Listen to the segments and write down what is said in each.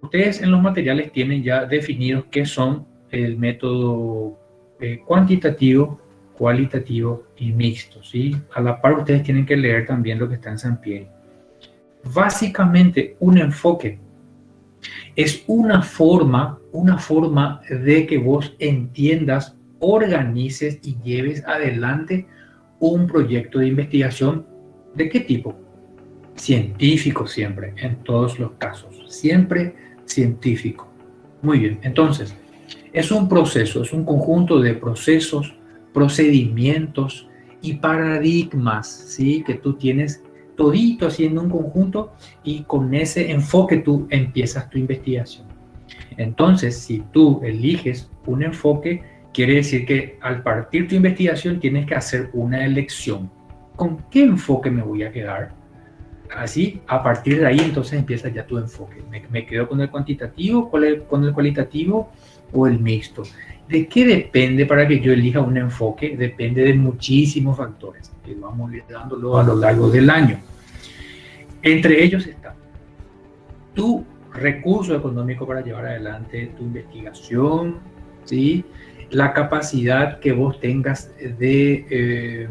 Ustedes en los materiales tienen ya definidos qué son el método cuantitativo, cualitativo y mixto, ¿sí? A la par ustedes tienen que leer también lo que está en Sampieri. Básicamente, un enfoque es una forma de que vos entiendas, organices y lleves adelante un proyecto de investigación. ¿De qué tipo? Científico siempre, en todos los casos. Siempre científico. Muy bien, entonces, es un proceso, es un conjunto de procesos, procedimientos y paradigmas, ¿sí? Que tú tienes todito haciendo un conjunto y con ese enfoque tú empiezas tu investigación. Entonces, si tú eliges un enfoque, quiere decir que al partir tu investigación tienes que hacer una elección. ¿Con qué enfoque me voy a quedar? Así, a partir de ahí, entonces empieza ya tu enfoque. ¿Me quedo con el cuantitativo, con el cualitativo o el mixto? ¿De qué depende para que yo elija un enfoque? Depende de muchísimos factores que vamos dándolo a lo largo del año. Entre ellos está tu recurso económico para llevar adelante tu investigación, ¿sí? La capacidad que vos tengas de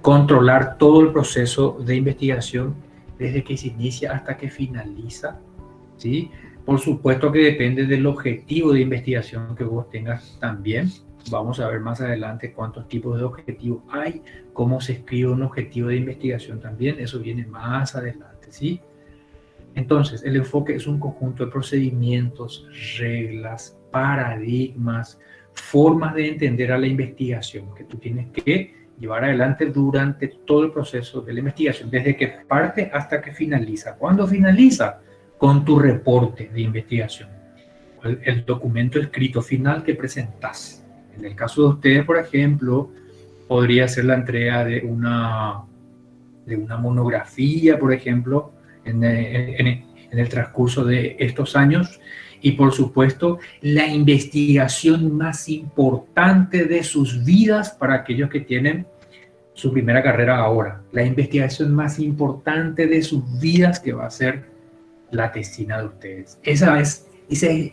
controlar todo el proceso de investigación desde que se inicia hasta que finaliza, ¿sí? Por supuesto que depende del objetivo de investigación que vos tengas también. Vamos a ver más adelante cuántos tipos de objetivos hay, cómo se escribe un objetivo de investigación también, eso viene más adelante, ¿sí? Entonces, el enfoque es un conjunto de procedimientos, reglas, paradigmas, formas de entender a la investigación que tú tienes que llevar adelante durante todo el proceso de la investigación, desde que parte hasta que finaliza. ¿Cuándo finaliza? Con tu reporte de investigación, el documento escrito final que presentás. En el caso de ustedes, por ejemplo, podría ser la entrega de una monografía, por ejemplo, en el transcurso de estos años, y por supuesto la investigación más importante de sus vidas para aquellos que tienen su primera carrera ahora, la investigación más importante de sus vidas que va a ser la tesina de ustedes. Esa es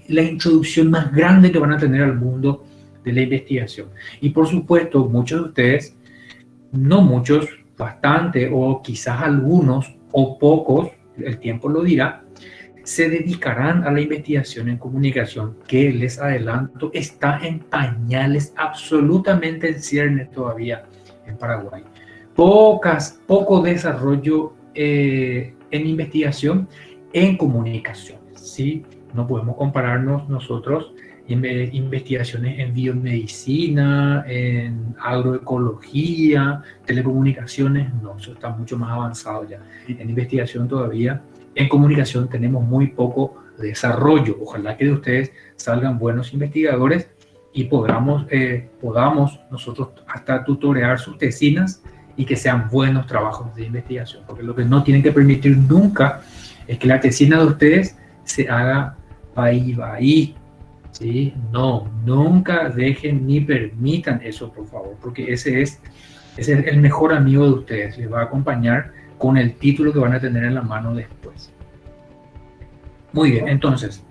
la introducción más grande que van a tener al mundo de la investigación. Y por supuesto muchos de ustedes, no muchos, bastante o quizás algunos o pocos, el tiempo lo dirá, se dedicarán a la investigación en comunicación, que les adelanto está en pañales, absolutamente en ciernes todavía en Paraguay. Poco desarrollo en investigación en comunicaciones, ¿sí? No podemos compararnos nosotros investigaciones en biomedicina, en agroecología, telecomunicaciones, no, eso está mucho más avanzado ya. En investigación todavía, en comunicación tenemos muy poco desarrollo. Ojalá que de ustedes salgan buenos investigadores y podamos nosotros hasta tutorear sus tesinas y que sean buenos trabajos de investigación, porque lo que no tienen que permitir nunca es que la tesina de ustedes se haga ahí, ¿sí? No, nunca dejen ni permitan eso, por favor, porque ese es el mejor amigo de ustedes, les va a acompañar con el título que van a tener en la mano después. Muy bien, entonces,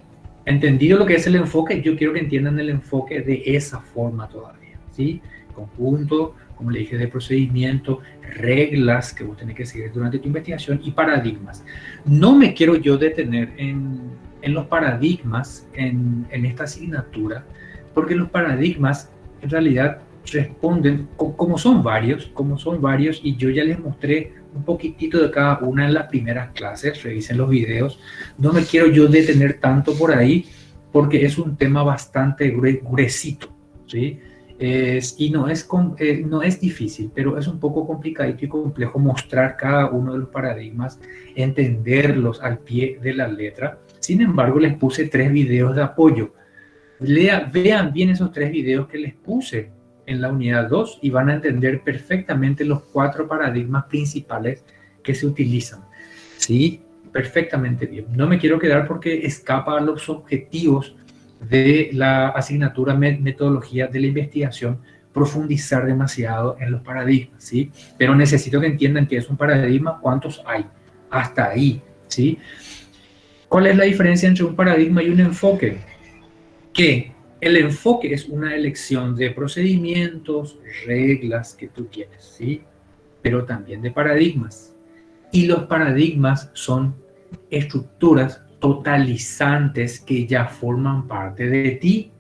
entendido lo que es el enfoque, yo quiero que entiendan el enfoque de esa forma todavía, ¿sí? Conjunto, como le dije, de procedimiento, reglas que vos tenés que seguir durante tu investigación y paradigmas. No me quiero yo detener en los paradigmas en esta asignatura, porque los paradigmas en realidad responden, como son varios, y yo ya les mostré un poquitito de cada una en las primeras clases, revisen los videos, no me quiero yo detener tanto por ahí, porque es un tema bastante gruesito, ¿sí? Y no es difícil, pero es un poco complicadito y complejo mostrar cada uno de los paradigmas, entenderlos al pie de la letra. Sin embargo, les puse 3 videos de apoyo. Vean bien esos 3 videos que les puse en la unidad 2 y van a entender perfectamente los 4 paradigmas principales que se utilizan. ¿Sí? Perfectamente bien. No me quiero quedar porque escapa a los objetivos de la asignatura metodología de la investigación, profundizar demasiado en los paradigmas, ¿sí? Pero necesito que entiendan que es un paradigma, cuántos hay, hasta ahí, ¿sí? ¿Cuál es la diferencia entre un paradigma y un enfoque? Que el enfoque es una elección de procedimientos, reglas que tú tienes, ¿sí? Pero también de paradigmas. Y los paradigmas son estructuras totalizantes que ya forman parte de ti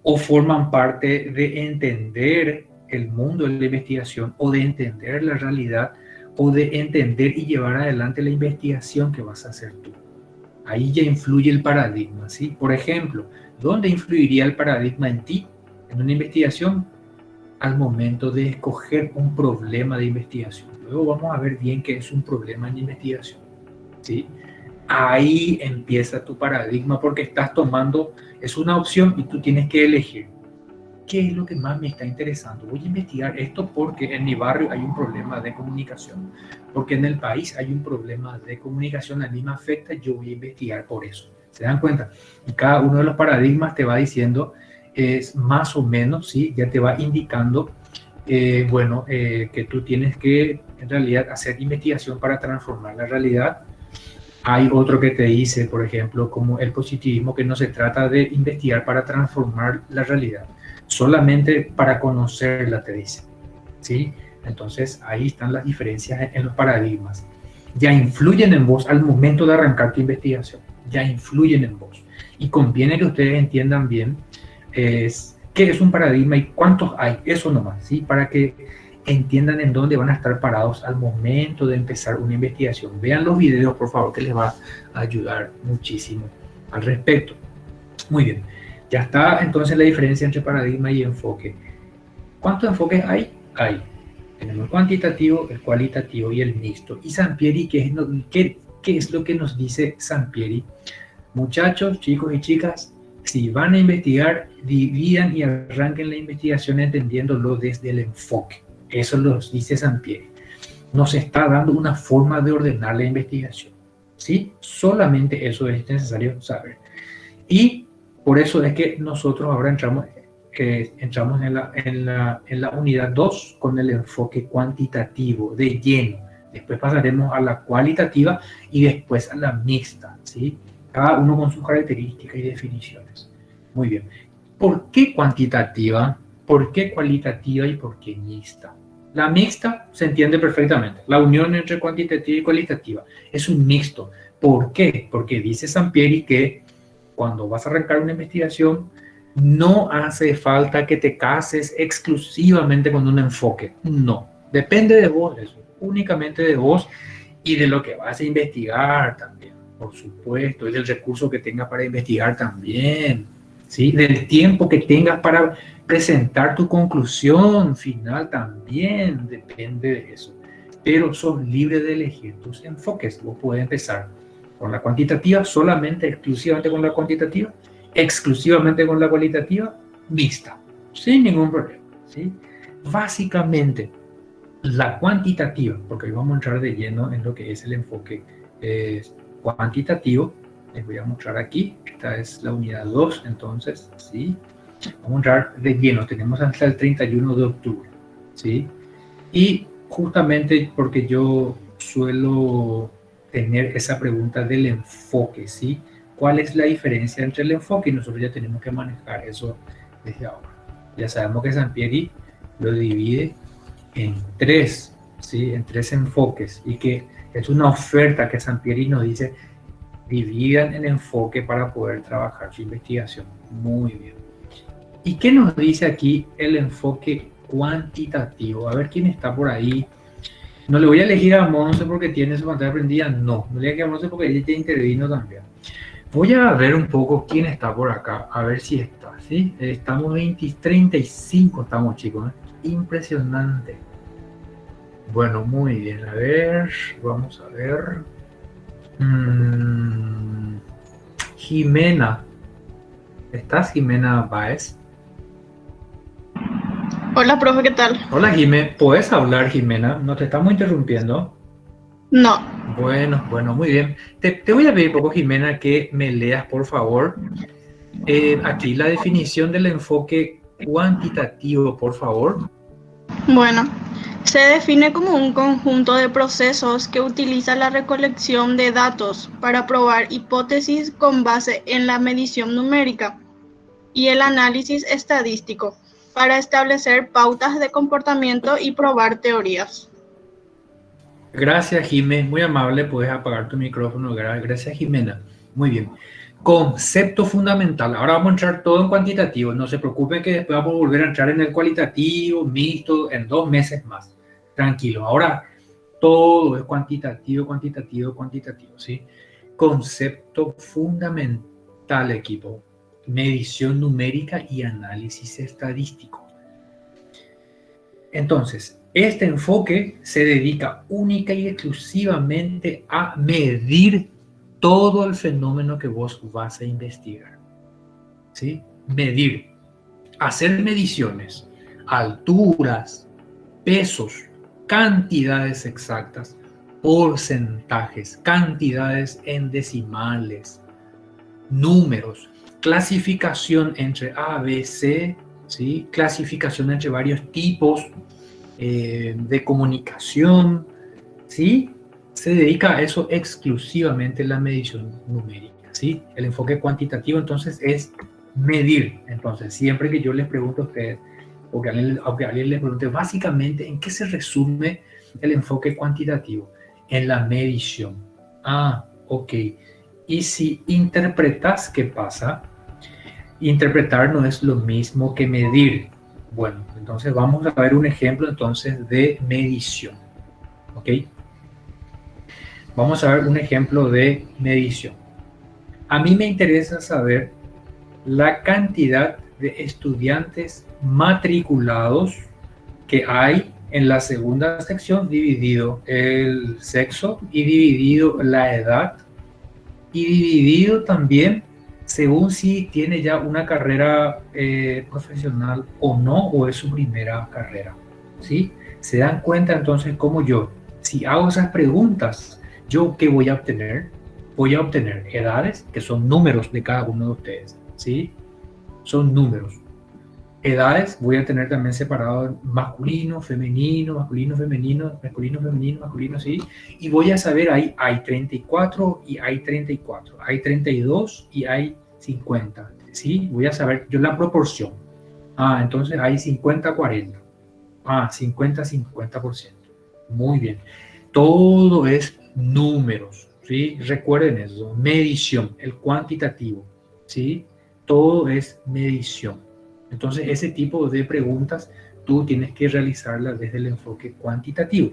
o forman parte de entender el mundo de la investigación o de entender la realidad o de entender y llevar adelante la investigación que vas a hacer tú. Ahí ya influye el paradigma, ¿sí? Por ejemplo, ¿dónde influiría el paradigma en ti, en una investigación? Al momento de escoger un problema de investigación. Luego vamos a ver bien qué es un problema en investigación, ¿sí? Ahí empieza tu paradigma porque estás tomando, es una opción y tú tienes que elegir. ¿Qué es lo que más me está interesando? Voy a investigar esto porque en mi barrio hay un problema de comunicación, porque en el país hay un problema de comunicación, a mí me afecta, yo voy a investigar por eso. ¿Se dan cuenta? Y cada uno de los paradigmas te va diciendo, es más o menos, ¿sí? Ya te va indicando, que tú tienes que en realidad hacer investigación para transformar la realidad. Hay otro que te dice, por ejemplo, como el positivismo, que no se trata de investigar para transformar la realidad, solamente para conocerla, te dice, ¿sí? Entonces, ahí están las diferencias en los paradigmas. Ya influyen en vos al momento de arrancar tu investigación, ya influyen en vos. Y conviene que ustedes entiendan bien qué es un paradigma y cuántos hay, eso nomás, ¿sí? Para que entiendan en dónde van a estar parados al momento de empezar una investigación. Vean los videos, por favor, que les va a ayudar muchísimo al respecto. Muy bien, ya está entonces la diferencia entre paradigma y enfoque. ¿Cuántos enfoques hay? Hay. Tenemos el cuantitativo, el cualitativo y el mixto. ¿Y Sampieri qué es lo que nos dice Sampieri? Muchachos, chicos y chicas, si van a investigar, dividan y arranquen la investigación entendiéndolo desde el enfoque. Eso lo dice Sampieri. Nos está dando una forma de ordenar la investigación, ¿sí? Solamente eso es necesario saber. Y por eso es que nosotros ahora entramos en la unidad 2 con el enfoque cuantitativo de lleno. Después pasaremos a la cualitativa y después a la mixta, ¿sí? Cada uno con sus características y definiciones. Muy bien. ¿Por qué cuantitativa? ¿Por qué cualitativa y por qué mixta? La mixta se entiende perfectamente. La unión entre cuantitativa y cualitativa es un mixto. ¿Por qué? Porque dice Sampieri que cuando vas a arrancar una investigación no hace falta que te cases exclusivamente con un enfoque. No. Depende de vos eso. Únicamente de vos y de lo que vas a investigar también, por supuesto, y del recurso que tengas para investigar también, ¿sí? Del tiempo que tengas para presentar tu conclusión final también, depende de eso. Pero sos libre de elegir tus enfoques. Vos podés empezar con la cuantitativa, solamente, exclusivamente con la cuantitativa, exclusivamente con la cualitativa, mixta, sin ningún problema, ¿sí? Básicamente, la cuantitativa, porque hoy vamos a entrar de lleno en lo que es el enfoque cuantitativo. Les voy a mostrar aquí, esta es la unidad 2, entonces, ¿sí? Vamos a entrar de lleno, tenemos hasta el 31 de octubre, ¿sí? Y justamente porque yo suelo tener esa pregunta del enfoque, ¿sí? ¿Cuál es la diferencia entre el enfoque? Y nosotros ya tenemos que manejar eso desde ahora. Ya sabemos que Sampieri lo divide en tres, ¿sí? En tres enfoques, y que es una oferta que Sampieri nos dice: dividan el enfoque para poder trabajar su investigación. Muy bien. ¿Y qué nos dice aquí el enfoque cuantitativo? A ver quién está por ahí. No le voy a elegir a Monse porque tiene su pantalla prendida. No, no le voy a elegir a Monse porque ella ya intervino también. Voy a ver un poco quién está por acá, a ver si está, ¿sí? Estamos 35, estamos, chicos, ¿eh? Impresionante. Bueno, muy bien, a ver, vamos a ver. Jimena. ¿Estás, Jimena Báez? Hola, profe, ¿qué tal? Hola, Jimena. ¿Puedes hablar, Jimena? ¿No te estamos interrumpiendo? No. Bueno, muy bien. Te voy a pedir un poco, Jimena, que me leas, por favor, aquí la definición del enfoque cuantitativo, por favor. Bueno, Se define como un conjunto de procesos que utiliza la recolección de datos para probar hipótesis con base en la medición numérica y el análisis estadístico para establecer pautas de comportamiento y probar teorías. Gracias, Jimena. Muy amable. Puedes apagar tu micrófono. Gracias, Jimena. Muy bien. Concepto fundamental. Ahora vamos a entrar todo en cuantitativo. No se preocupen que después vamos a volver a entrar en el cualitativo, mixto, en 2 meses más. Tranquilo. Ahora todo es cuantitativo, cuantitativo, cuantitativo, ¿sí? Concepto fundamental, equipo. Medición numérica y análisis estadístico. Entonces, este enfoque se dedica única y exclusivamente a medir todo el fenómeno que vos vas a investigar. ¿Sí? Medir. Hacer mediciones, alturas, pesos, cantidades exactas, porcentajes, cantidades en decimales, números, clasificación entre A, B, C, ¿sí? Clasificación entre varios tipos de comunicación, ¿sí? Se dedica a eso exclusivamente la medición numérica, ¿sí? El enfoque cuantitativo entonces es medir. Entonces, siempre que yo les pregunto a ustedes, o que alguien les pregunte, básicamente, ¿en qué se resume el enfoque cuantitativo? En la medición. Ah, ok. Y si interpretas, ¿qué pasa? Interpretar no es lo mismo que medir. Bueno, entonces vamos a ver un ejemplo entonces de medición. ¿Ok? Vamos a ver un ejemplo de medición. A mí me interesa saber la cantidad de estudiantes matriculados que hay en la segunda sección, dividido el sexo y dividido la edad y dividido también según si tiene ya una carrera profesional o no, o es su primera carrera, ¿sí? Se dan cuenta entonces como yo, si hago esas preguntas, ¿yo qué voy a obtener? Voy a obtener edades, que son números de cada uno de ustedes, ¿sí? Son números. Edades, voy a tener también separado masculino, femenino, masculino, femenino, masculino, femenino, masculino, ¿sí? Y voy a saber ahí, hay 34 y hay 34, hay 32 y hay 50, ¿sí? Voy a saber yo la proporción. Ah, entonces hay 50-40. Ah, 50-50%. Muy bien. Todo es números, ¿sí? Recuerden eso, medición, el cuantitativo, ¿sí? Todo es medición. Entonces, ese tipo de preguntas tú tienes que realizarlas desde el enfoque cuantitativo.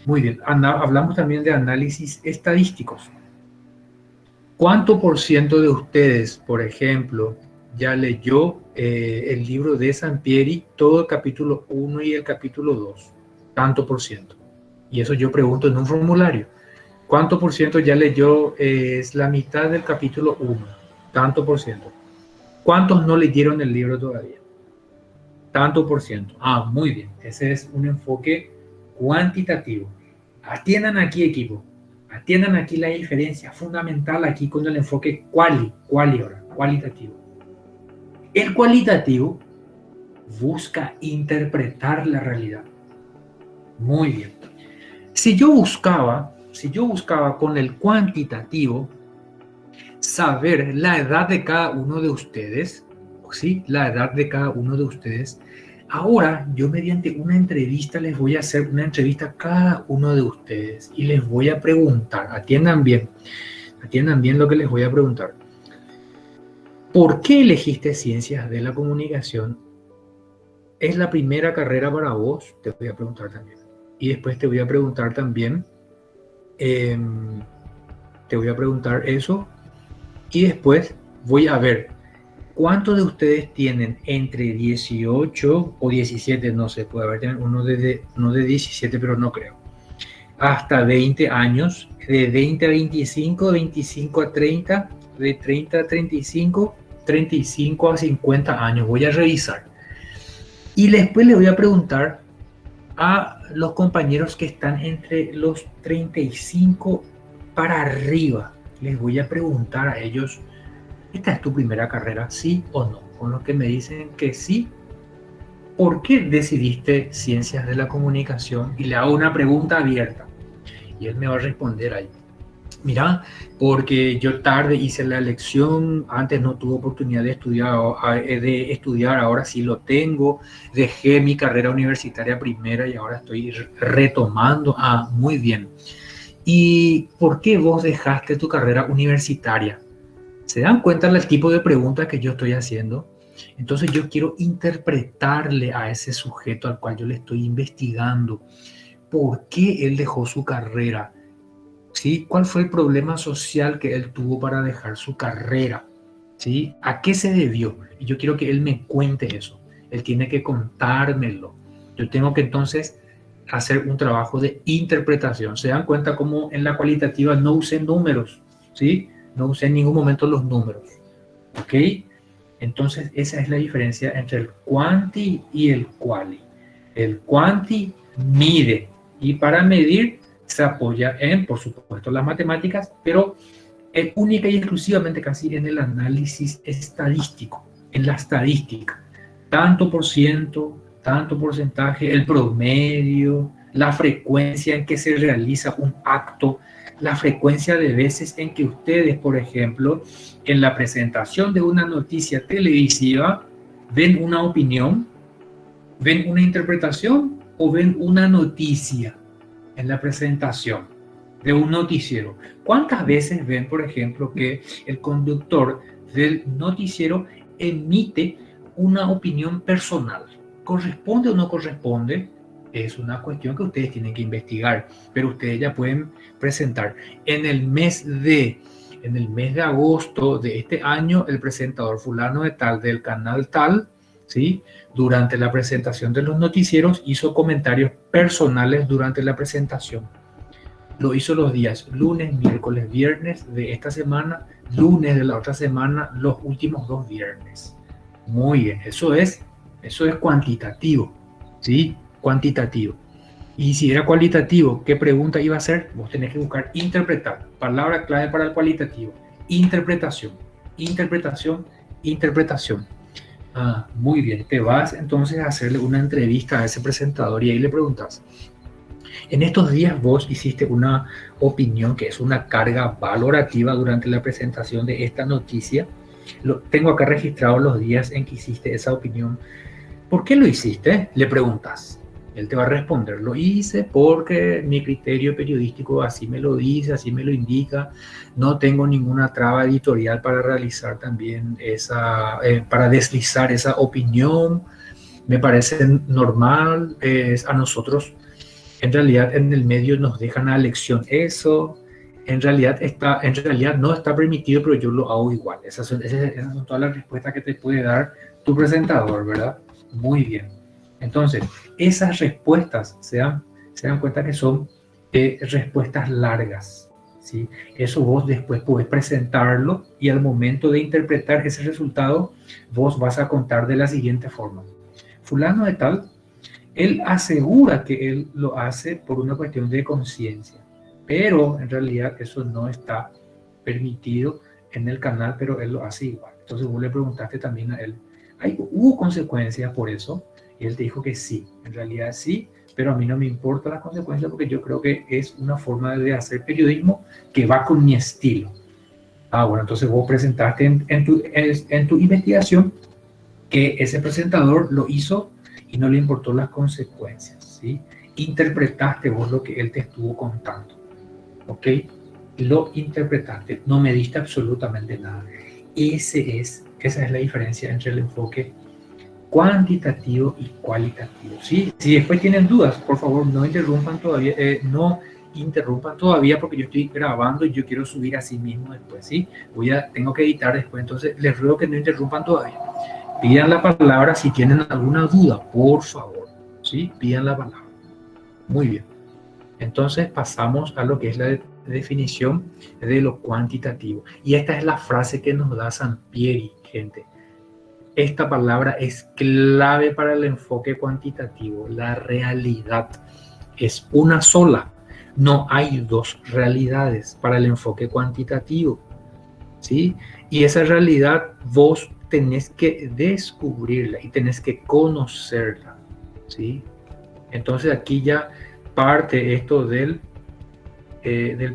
Muy bien, hablamos también de análisis estadísticos. ¿Cuánto por ciento de ustedes, por ejemplo, ya leyó el libro de Sampieri, todo el capítulo 1 y el capítulo 2? Tanto por ciento. Y eso yo pregunto en un formulario. ¿Cuánto por ciento ya leyó? Es la mitad del capítulo 1. Tanto por ciento. ¿Cuántos no leyeron el libro todavía? Tanto por ciento. Ah, muy bien. Ese es un enfoque cuantitativo. Atiendan aquí, equipo. Atiendan aquí la diferencia fundamental aquí con el enfoque cualitativo. El cualitativo busca interpretar la realidad. Muy bien. Si yo buscaba con el cuantitativo saber la edad de cada uno de ustedes, ¿sí? La edad de cada uno de ustedes. Ahora, yo mediante una entrevista les voy a hacer una entrevista a cada uno de ustedes y les voy a preguntar, atiendan bien lo que les voy a preguntar. ¿Por qué elegiste Ciencias de la Comunicación? ¿Es la primera carrera para vos? Te voy a preguntar también. Y después te voy a preguntar también, eso. Y después voy a ver cuántos de ustedes tienen entre 18 o 17, no sé, puede haber uno de 17, pero no creo, hasta 20 años, de 20 a 25, de 25 a 30, de 30 a 35, 35 a 50 años. Voy a revisar. Y después le voy a preguntar a los compañeros que están entre los 35 para arriba. Les voy a preguntar a ellos, ¿esta es tu primera carrera, sí o no? Con los que me dicen que sí, ¿por qué decidiste ciencias de la comunicación? Y le hago una pregunta abierta. Y él me va a responder ahí. Mira, porque yo tarde hice la elección, antes no tuve oportunidad de estudiar, ahora sí lo tengo, dejé mi carrera universitaria primera y ahora estoy retomando. Ah, muy bien. ¿Y por qué vos dejaste tu carrera universitaria? ¿Se dan cuenta del tipo de preguntas que yo estoy haciendo? Entonces yo quiero interpretarle a ese sujeto al cual yo le estoy investigando. ¿Por qué él dejó su carrera? ¿Sí? ¿Cuál fue el problema social que él tuvo para dejar su carrera? ¿Sí? ¿A qué se debió? Y yo quiero que él me cuente eso. Él tiene que contármelo. Yo tengo que entonces hacer un trabajo de interpretación. ¿Se dan cuenta cómo en la cualitativa no usé números? ¿Sí? No usé en ningún momento los números. ¿Ok? Entonces esa es la diferencia entre el quanti y el quali. El quanti mide y para medir se apoya en, por supuesto, las matemáticas, pero única y exclusivamente casi en el análisis estadístico, en la estadística. Tanto por ciento, tanto porcentaje, el promedio, la frecuencia en que se realiza un acto, la frecuencia de veces en que ustedes, por ejemplo, en la presentación de una noticia televisiva, ven una opinión, ven una interpretación o ven una noticia en la presentación de un noticiero. ¿Cuántas veces ven, por ejemplo, que el conductor del noticiero emite una opinión personal? ¿Corresponde o no corresponde? Es una cuestión que ustedes tienen que investigar, pero ustedes ya pueden presentar. En el mes de agosto de este año, el presentador fulano de tal del canal tal, ¿sí?, durante la presentación de los noticieros hizo comentarios personales durante la presentación. Lo hizo los días lunes, miércoles, viernes de esta semana, lunes de la otra semana, los últimos 2 viernes. Muy bien, eso es cuantitativo, ¿sí? Cuantitativo. Y si era cualitativo, ¿qué pregunta iba a hacer? Vos tenés que buscar interpretar. Palabra clave para el cualitativo. Interpretación, interpretación, interpretación. Ah, muy bien. Te vas entonces a hacerle una entrevista a ese presentador y ahí le preguntas. En estos días vos hiciste una opinión que es una carga valorativa durante la presentación de esta noticia. Tengo acá registrados los días en que hiciste esa opinión. ¿Por qué lo hiciste? Le preguntas. Él te va a responder, lo hice porque mi criterio periodístico así me lo dice, así me lo indica. No tengo ninguna traba editorial para realizar también para deslizar esa opinión. Me parece normal. A nosotros, en realidad, en el medio nos dejan a elección eso. En realidad no está permitido, pero yo lo hago igual. Esas son todas las respuestas que te puede dar tu presentador, ¿verdad? Muy bien. Entonces, esas respuestas se dan cuenta que son respuestas largas, ¿sí? Eso vos después podés presentarlo y al momento de interpretar ese resultado, vos vas a contar de la siguiente forma. Fulano de tal, él asegura que él lo hace por una cuestión de conciencia, pero en realidad eso no está permitido en el canal, pero él lo hace igual. Entonces vos le preguntaste también a él, ¿hubo consecuencias por eso? Y él te dijo que sí, en realidad sí, pero a mí no me importan las consecuencias porque yo creo que es una forma de hacer periodismo que va con mi estilo. Ah, bueno, entonces vos presentaste en tu investigación que ese presentador lo hizo y no le importó las consecuencias, ¿sí? Interpretaste vos lo que él te estuvo contando, ¿ok? Lo interpretaste, no me diste absolutamente nada. Esa es la diferencia entre el enfoque cuantitativo y cualitativo, ¿sí? Si después tienen dudas, por favor, no interrumpan todavía porque yo estoy grabando y yo quiero subir a sí mismo después, ¿sí? Tengo que editar después, entonces les ruego que no interrumpan todavía. Pidan la palabra si tienen alguna duda, por favor, ¿sí? Pidan la palabra. Muy bien. Entonces pasamos a lo que es la definición de lo cuantitativo. Y esta es la frase que nos da Sampieri, gente. Esta palabra es clave para el enfoque cuantitativo. La realidad es una sola. No hay dos realidades para el enfoque cuantitativo, ¿sí? Y esa realidad vos tenés que descubrirla y tenés que conocerla, ¿sí? Entonces aquí ya parte esto del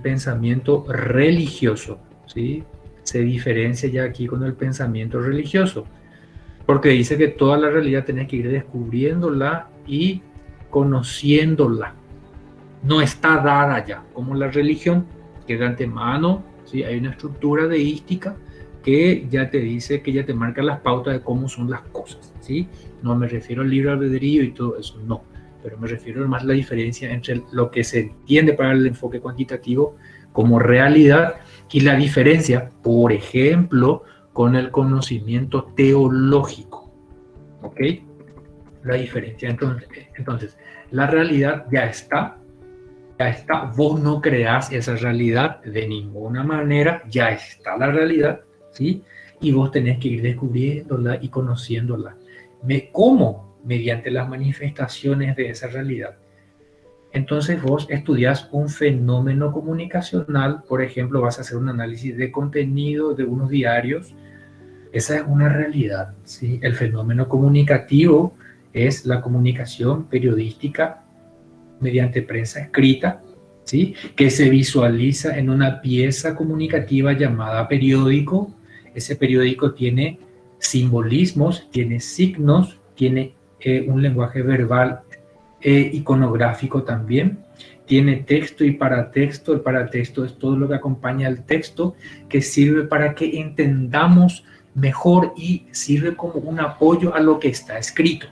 pensamiento religioso, ¿sí? Se diferencia ya aquí con el pensamiento religioso, porque dice que toda la realidad tenés que ir descubriéndola y conociéndola. No está dada ya, como la religión, que de antemano, ¿sí? Hay una estructura deística que ya te dice, que ya te marca las pautas de cómo son las cosas, ¿sí? No me refiero al libre albedrío y todo eso, no. Pero me refiero más a la diferencia entre lo que se entiende para el enfoque cuantitativo como realidad y la diferencia, por ejemplo, con el conocimiento teológico, ¿ok? La diferencia. Entonces, la realidad ya está, vos no creás esa realidad de ninguna manera, ya está la realidad, ¿sí? Y vos tenés que ir descubriéndola y conociéndola. ¿Cómo? Mediante las manifestaciones de esa realidad. Entonces vos estudias un fenómeno comunicacional, por ejemplo, vas a hacer un análisis de contenido de unos diarios, esa es una realidad, ¿sí? El fenómeno comunicativo es la comunicación periodística mediante prensa escrita, ¿sí? Que se visualiza en una pieza comunicativa llamada periódico. Ese periódico tiene simbolismos, tiene signos, tiene un lenguaje verbal iconográfico también, tiene texto y paratexto. El paratexto es todo lo que acompaña al texto, que sirve para que entendamos mejor y sirve como un apoyo a lo que está escrito.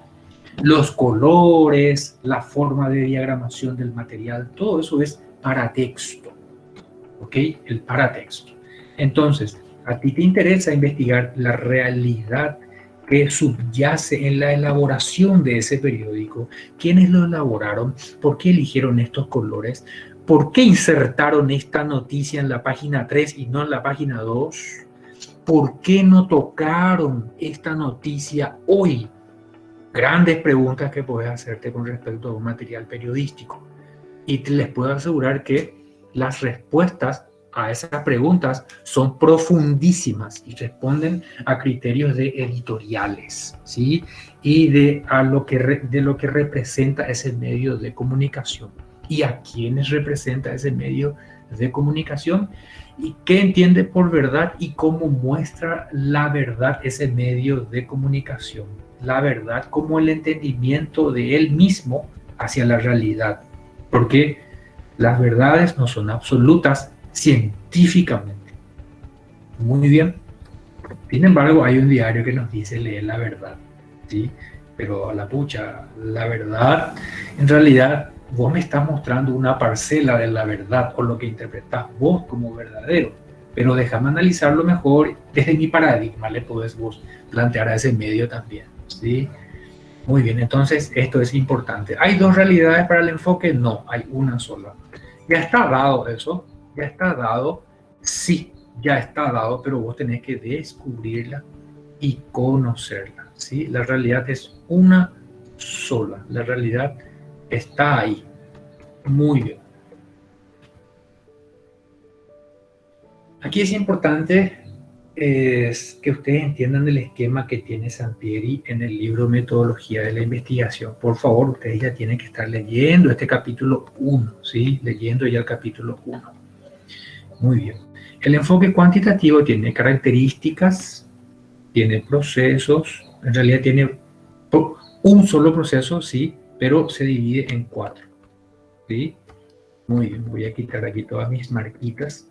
Los colores, la forma de diagramación del material, todo eso es paratexto, ¿ok? El paratexto. Entonces, a ti te interesa investigar la realidad que subyace en la elaboración de ese periódico. ¿Quiénes lo elaboraron? ¿Por qué eligieron estos colores? ¿Por qué insertaron esta noticia en la página 3 y no en la página 2? ¿Por qué no tocaron esta noticia hoy? Grandes preguntas que puedes hacerte con respecto a un material periodístico. Y les puedo asegurar que las respuestas a esas preguntas son profundísimas y responden a criterios de editoriales, ¿sí? Y de lo que representa ese medio de comunicación y a quiénes representa ese medio de comunicación y qué entiende por verdad y cómo muestra la verdad ese medio de comunicación. La verdad como el entendimiento de él mismo hacia la realidad, porque las verdades no son absolutas científicamente. Muy bien. Sin embargo, hay un diario que nos dice leer la verdad, ¿sí? Pero a la pucha, la verdad, en realidad, vos me estás mostrando una parcela de la verdad o lo que interpretás vos como verdadero. Pero déjame analizarlo mejor. Desde mi paradigma le podés vos plantear a ese medio también, ¿sí? Muy bien, entonces esto es importante. ¿Hay dos realidades para el enfoque? No, hay una sola. ¿Ya está dado eso? ¿Ya está dado? Sí, ya está dado, pero vos tenés que descubrirla y conocerla, ¿sí? La realidad es una sola. La realidad está ahí. Muy bien. Aquí es importante es que ustedes entiendan el esquema que tiene Sampieri en el libro Metodología de la Investigación. Por favor, ustedes ya tienen que estar leyendo este capítulo 1, ¿sí? Leyendo ya el capítulo 1. Muy bien. El enfoque cuantitativo tiene características, tiene procesos, en realidad tiene un solo proceso, sí, pero se divide en 4, ¿sí? Muy bien, voy a quitar aquí todas mis marquitas.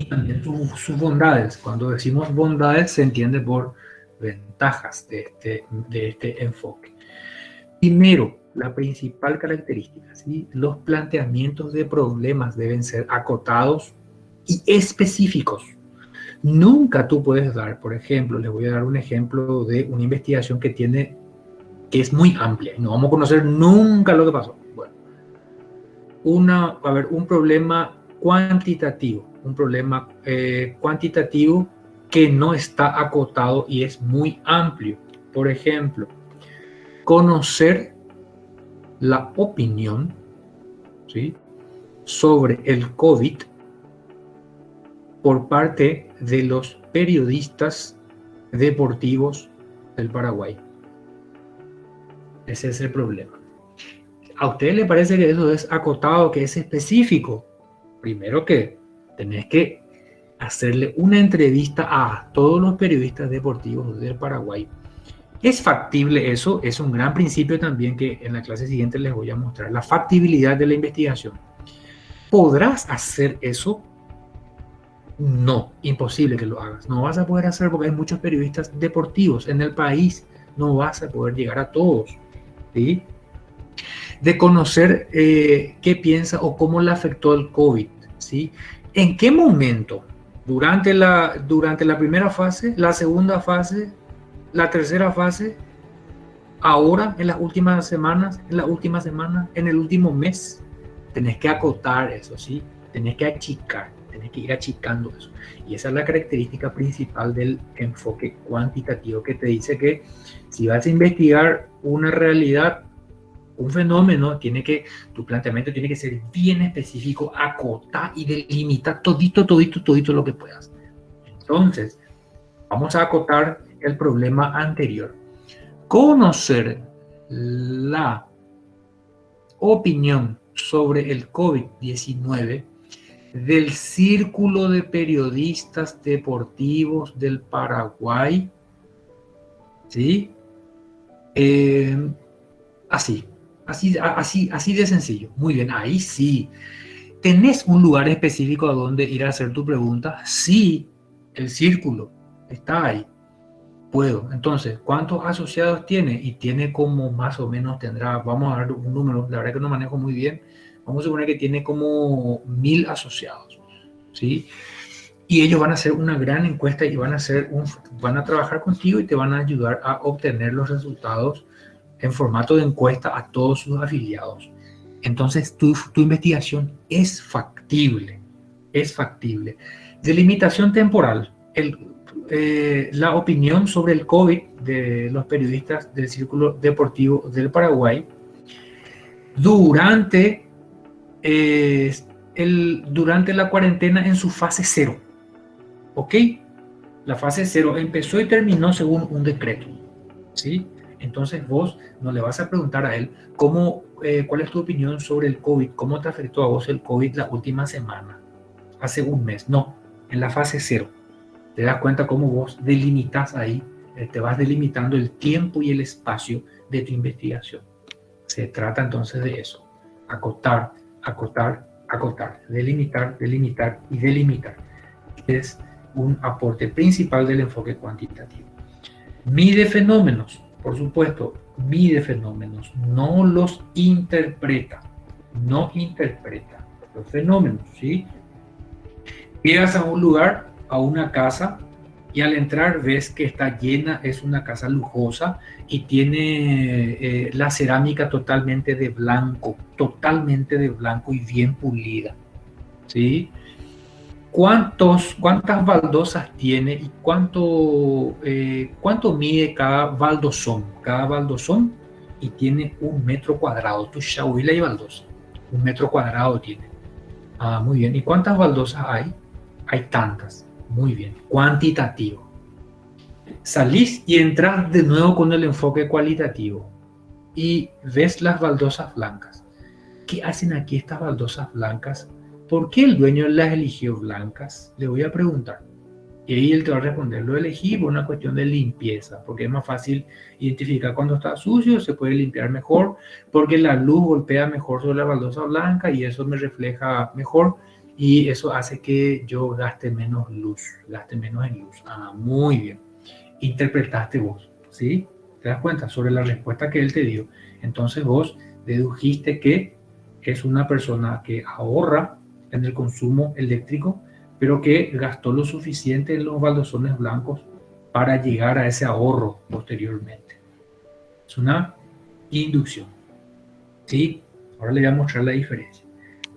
Y también sus bondades. Cuando decimos bondades se entiende por ventajas de este enfoque. Primero, la principal característica, ¿sí? Los planteamientos de problemas deben ser acotados y específicos. Nunca tú puedes dar, por ejemplo, les voy a dar un ejemplo de una investigación que es muy amplia y no vamos a conocer nunca lo que pasó. Bueno, un problema cuantitativo, cuantitativo que no está acotado y es muy amplio. Por ejemplo, conocer la opinión, ¿sí?, sobre el COVID por parte de los periodistas deportivos del Paraguay. Ese es el problema. ¿A usted le parece que eso es acotado, que es específico? Primero que tenés que hacerle una entrevista a todos los periodistas deportivos del Paraguay. ¿Es factible eso? Es un gran principio también que en la clase siguiente les voy a mostrar. La factibilidad de la investigación. ¿Podrás hacer eso? No, imposible que lo hagas. No vas a poder hacer porque hay muchos periodistas deportivos en el país. No vas a poder llegar a todos, ¿sí? De conocer qué piensa o cómo le afectó el COVID, ¿sí? ¿En qué momento? Durante la primera fase, la segunda fase, la tercera fase, ahora, en las últimas semanas, en el último mes. Tenés que acotar eso, ¿sí? Tenés que achicar, tenés que ir achicando eso. Y esa es la característica principal del enfoque cuantitativo, que te dice que si vas a investigar una realidad, un fenómeno, tu planteamiento tiene que ser bien específico, acotar y delimitar todito lo que puedas. Entonces, vamos a acotar el problema anterior. Conocer la opinión sobre el COVID-19 del Círculo de Periodistas Deportivos del Paraguay, ¿sí? Así de sencillo. Muy bien, ahí sí. ¿Tenés un lugar específico a donde ir a hacer tu pregunta? Sí, el círculo está ahí. Puedo. Entonces, ¿cuántos asociados tiene? Y tiene como más o menos tendrá, vamos a dar un número, la verdad que no manejo muy bien, vamos a suponer que tiene como 1000 asociados, ¿sí? Y ellos van a hacer una gran encuesta y van a trabajar contigo y te van a ayudar a obtener los resultados en formato de encuesta a todos sus afiliados. Entonces, tu investigación es factible, es factible. Delimitación temporal. La opinión sobre el COVID de los periodistas del Círculo Deportivo del Paraguay durante la cuarentena en su fase 0. ¿Ok? La fase 0 empezó y terminó según un decreto, ¿sí? Entonces vos no le vas a preguntar a él cuál es tu opinión sobre el COVID, cómo te afectó a vos el COVID la última semana, hace un mes. No, en la fase 0. Te das cuenta cómo vos delimitas ahí, te vas delimitando el tiempo y el espacio de tu investigación. Se trata entonces de eso, acotar, delimitar y delimitar. Es un aporte principal del enfoque cuantitativo. Mide fenómenos, por supuesto, mide fenómenos, no los interpreta, los fenómenos, ¿sí? Llegas a un lugar, a una casa, y al entrar ves que está llena, es una casa lujosa y tiene la cerámica totalmente de blanco y bien pulida, ¿sí? ¿Cuántas baldosas tiene y cuánto mide cada baldosón? Cada baldosón y tiene 1 metro cuadrado. Tu shahuila y baldosa, 1 metro cuadrado tiene. Ah, muy bien. ¿Y cuántas baldosas hay? Hay tantas. Muy bien. Cuantitativo. Salís y entras de nuevo con el enfoque cualitativo y ves las baldosas blancas. ¿Qué hacen aquí estas baldosas blancas? ¿Por qué el dueño las eligió blancas? Le voy a preguntar. Y ahí él te va a responder, lo elegí por una cuestión de limpieza, porque es más fácil identificar cuando está sucio, se puede limpiar mejor, porque la luz golpea mejor sobre la baldosa blanca y eso me refleja mejor y eso hace que yo gaste menos en luz. Ah, muy bien. Interpretaste vos, ¿sí? ¿Te das cuenta? Sobre la respuesta que él te dio. Entonces vos dedujiste que es una persona que ahorra en el consumo eléctrico, pero que gastó lo suficiente en los baldosones blancos para llegar a ese ahorro posteriormente. Es una inducción, ¿sí? Ahora le voy a mostrar la diferencia.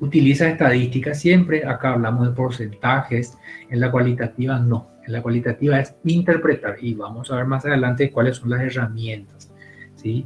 Utiliza estadísticas siempre, acá hablamos de porcentajes, en la cualitativa no. En la cualitativa es interpretar y vamos a ver más adelante cuáles son las herramientas, ¿sí?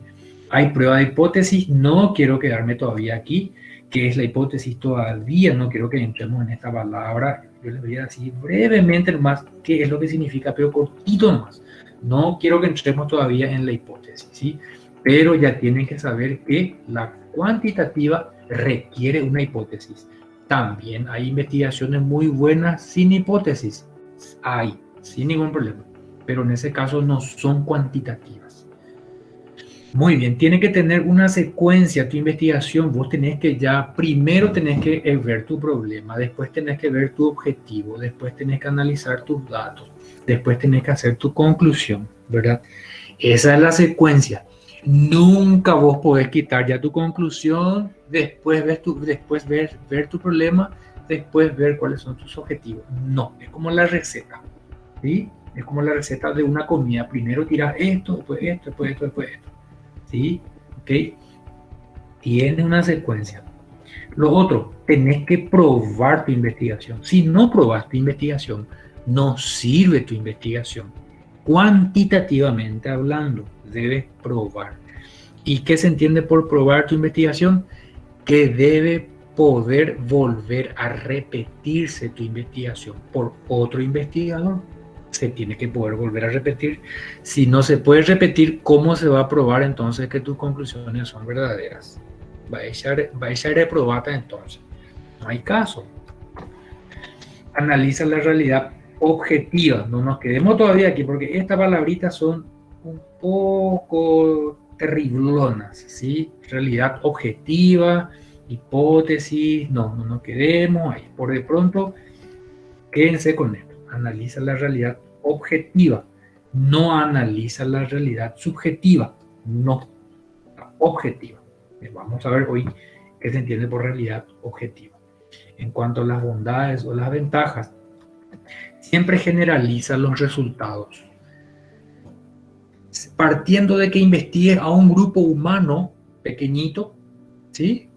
Hay prueba de hipótesis, no quiero quedarme todavía aquí. ¿Qué es la hipótesis? Todavía no quiero que entremos en esta palabra. Yo les voy a decir brevemente nomás qué es lo que significa, pero cortito nomás. No quiero que entremos todavía en la hipótesis, ¿sí? Pero ya tienen que saber que la cuantitativa requiere una hipótesis. También hay investigaciones muy buenas sin hipótesis. Hay, sin ningún problema. Pero en ese caso no son cuantitativas. Muy bien, tiene que tener una secuencia tu investigación. Vos tenés que primero tenés que ver tu problema, después tenés que ver tu objetivo, después tenés que analizar tus datos, después tenés que hacer tu conclusión, ¿verdad? Esa es la secuencia. Nunca vos podés quitar ya tu conclusión, después ver tu problema, después ver cuáles son tus objetivos. No, es como la receta, ¿sí? Es como la receta de una comida. Primero tiras esto, después esto, después esto, después esto. ¿Sí? ¿Ok? Tiene una secuencia. Lo otro, tenés que probar tu investigación. Si no probas tu investigación, no sirve tu investigación. Cuantitativamente hablando, debes probar. ¿Y qué se entiende por probar tu investigación? Que debe poder volver a repetirse tu investigación por otro investigador. Se tiene que poder volver a repetir. Si no se puede repetir, ¿cómo se va a probar entonces que tus conclusiones son verdaderas? Va a echar reprobata entonces. No hay caso. Analiza la realidad objetiva. No nos quedemos todavía aquí porque estas palabritas son un poco terriblonas, ¿sí? Realidad objetiva, hipótesis, no nos quedemos ahí. Por de pronto, quédense con esto. Analiza la realidad objetiva, no analiza la realidad subjetiva, no, objetiva. Vamos a ver hoy qué se entiende por realidad objetiva. En cuanto a las bondades o las ventajas, siempre generaliza los resultados. Partiendo de que investigues a un grupo humano pequeñito, ¿sí?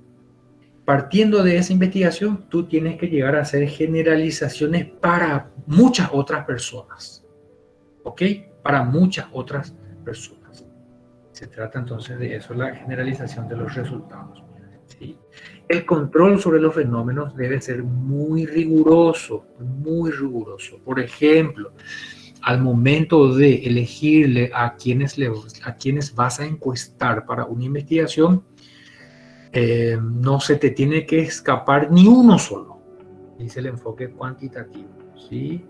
Partiendo de esa investigación, tú tienes que llegar a hacer generalizaciones para muchas otras personas. ¿Ok? Para muchas otras personas. Se trata entonces de eso, la generalización de los resultados. ¿Sí? El control sobre los fenómenos debe ser muy riguroso, muy riguroso. Por ejemplo, al momento de elegirle a quienes vas a encuestar para una investigación, no se te tiene que escapar ni uno solo. Dice el enfoque cuantitativo, ¿sí?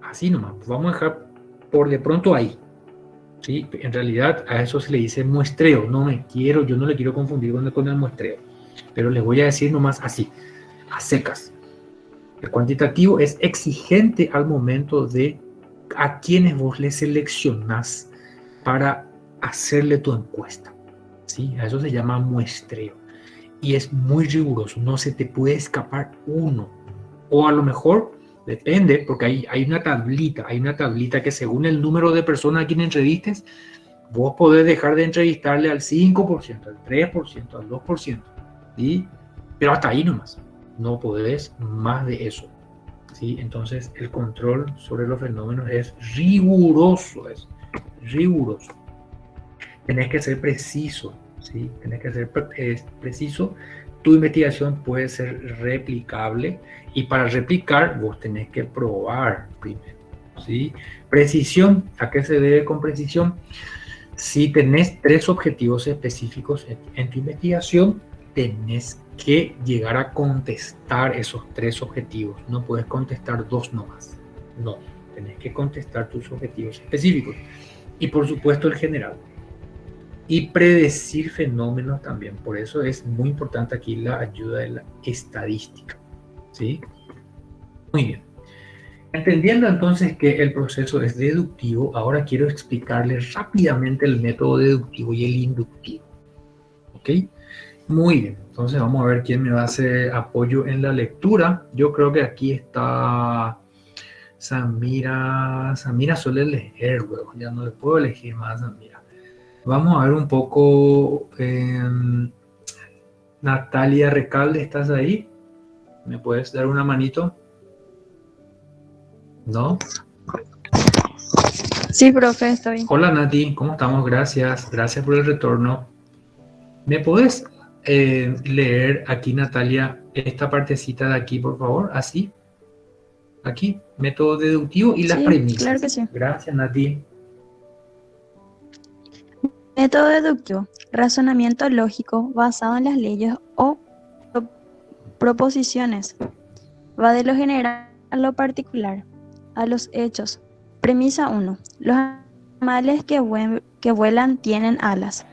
Así nomás, vamos a dejar por de pronto ahí, ¿sí? En realidad a eso se le dice muestreo. Yo no le quiero confundir con el muestreo, pero les voy a decir nomás así, a secas. El cuantitativo es exigente al momento de a quienes vos le seleccionás para hacerle tu encuesta. ¿Sí? A eso se llama muestreo. Y es muy riguroso, no se te puede escapar uno. O a lo mejor, depende, porque hay una tablita que según el número de personas a quien entrevistes, vos podés dejar de entrevistarle al 5%, al 3%, al 2%. ¿Sí? Pero hasta ahí nomás. No podés más de eso. ¿Sí? Entonces, el control sobre los fenómenos es riguroso. Tenés que ser preciso, ¿sí? Tenés que ser preciso. Tu investigación puede ser replicable y para replicar vos tenés que probar primero, ¿sí? Precisión, ¿a qué se debe con precisión? Si tenés 3 objetivos específicos en tu investigación, tenés que llegar a contestar esos 3 objetivos. No puedes contestar 2 nomás. No, tenés que contestar tus objetivos específicos. Y por supuesto el general. Y predecir fenómenos también. Por eso es muy importante aquí la ayuda de la estadística. ¿Sí? Muy bien. Entendiendo entonces que el proceso es deductivo, ahora quiero explicarles rápidamente el método deductivo y el inductivo. ¿Ok? Muy bien. Entonces vamos a ver quién me va a hacer apoyo en la lectura. Yo creo que aquí está Samira. Samira suele leer, luego. Ya no le puedo elegir más a Samira. Vamos a ver un poco. Natalia Recalde, ¿estás ahí? ¿Me puedes dar una manito? ¿No? Sí, profe, estoy. Hola Nati, ¿cómo estamos? Gracias. Gracias por el retorno. ¿Me puedes leer aquí, Natalia, esta partecita de aquí, por favor? Así. Aquí, método deductivo y las premisas. Claro que sí. Gracias, Nati. Método deductivo, razonamiento lógico basado en las leyes o proposiciones. Va de lo general a lo particular, a los hechos. Premisa 1. Los animales que vuelan tienen alas.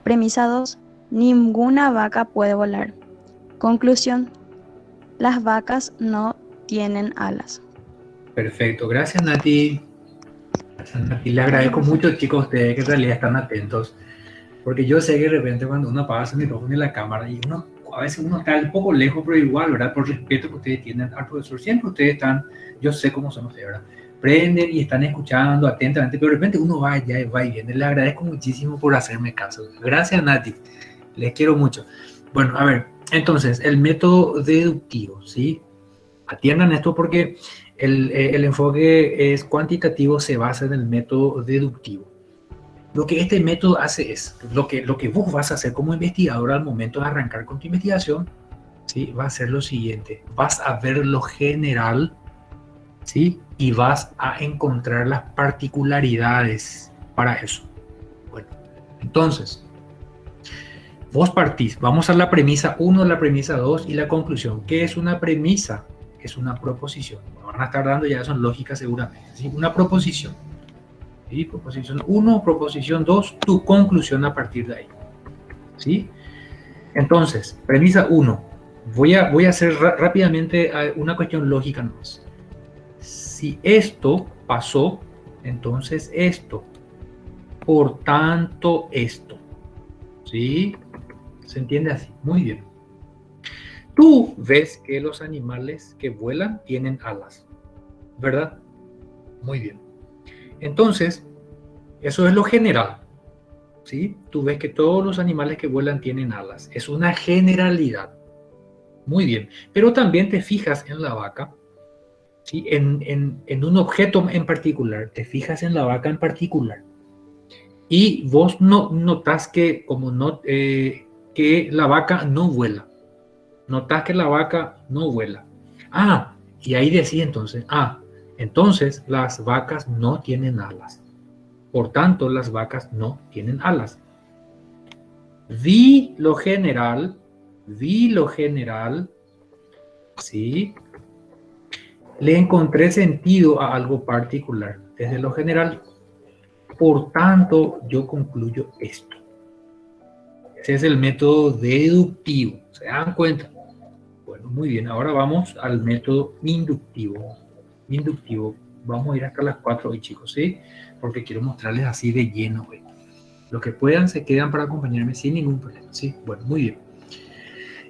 Premisa 2. Ninguna vaca puede volar. Conclusión. Las vacas no tienen alas. Perfecto, gracias Nati. Gracias, Nati. Le agradezco mucho, chicos, a ustedes que en realidad están atentos, porque yo sé que de repente cuando uno apaga su micrófono y la cámara, y a veces uno está un poco lejos, pero igual, ¿verdad? Por respeto que ustedes tienen al profesor, siempre ustedes están, yo sé cómo son ustedes, ¿verdad? Prenden y están escuchando atentamente, pero de repente uno va allá y va y viene. Le agradezco muchísimo por hacerme caso. Gracias, Nati. Les quiero mucho. Bueno, a ver, entonces, el método deductivo, ¿sí? Atiendan esto porque el enfoque es cuantitativo, se basa en el método deductivo. Lo que este método hace es, lo que vos vas a hacer como investigador al momento de arrancar con tu investigación, ¿sí? Va a ser lo siguiente. Vas a ver lo general, ¿sí? Y vas a encontrar las particularidades para eso. Bueno, entonces, vos partís. Vamos a la premisa 1, la premisa 2 y la conclusión. ¿Qué es una premisa? Es una proposición. Van a estar dando ya, son lógicas seguramente, ¿sí? Una proposición. ¿Sí? Proposición 1, proposición 2, tu conclusión a partir de ahí. ¿Sí? Entonces, premisa 1. Voy a hacer rápidamente una cuestión lógica nomás. Si esto pasó, entonces esto. Por tanto, esto. ¿Sí? ¿Se entiende así? Muy bien. Tú ves que los animales que vuelan tienen alas, ¿verdad? Muy bien. Entonces, eso es lo general, ¿sí? Tú ves que todos los animales que vuelan tienen alas. Es una generalidad. Muy bien. Pero también te fijas en la vaca, ¿sí? En un objeto en particular. Te fijas en la vaca en particular. Y vos notas que, que la vaca no vuela. Notas que la vaca no vuela. Ah, y ahí decía entonces, entonces las vacas no tienen alas. Por tanto, las vacas no tienen alas. Vi lo general, ¿sí? Le encontré sentido a algo particular desde lo general. Por tanto, yo concluyo esto. Ese es el método deductivo. ¿Se dan cuenta? Bueno, muy bien. Ahora vamos al método inductivo. Inductivo. Vamos a ir hasta las 4 hoy, chicos, ¿sí? Porque quiero mostrarles así de lleno hoy. Los que puedan se quedan para acompañarme sin ningún problema, ¿sí? Bueno, muy bien.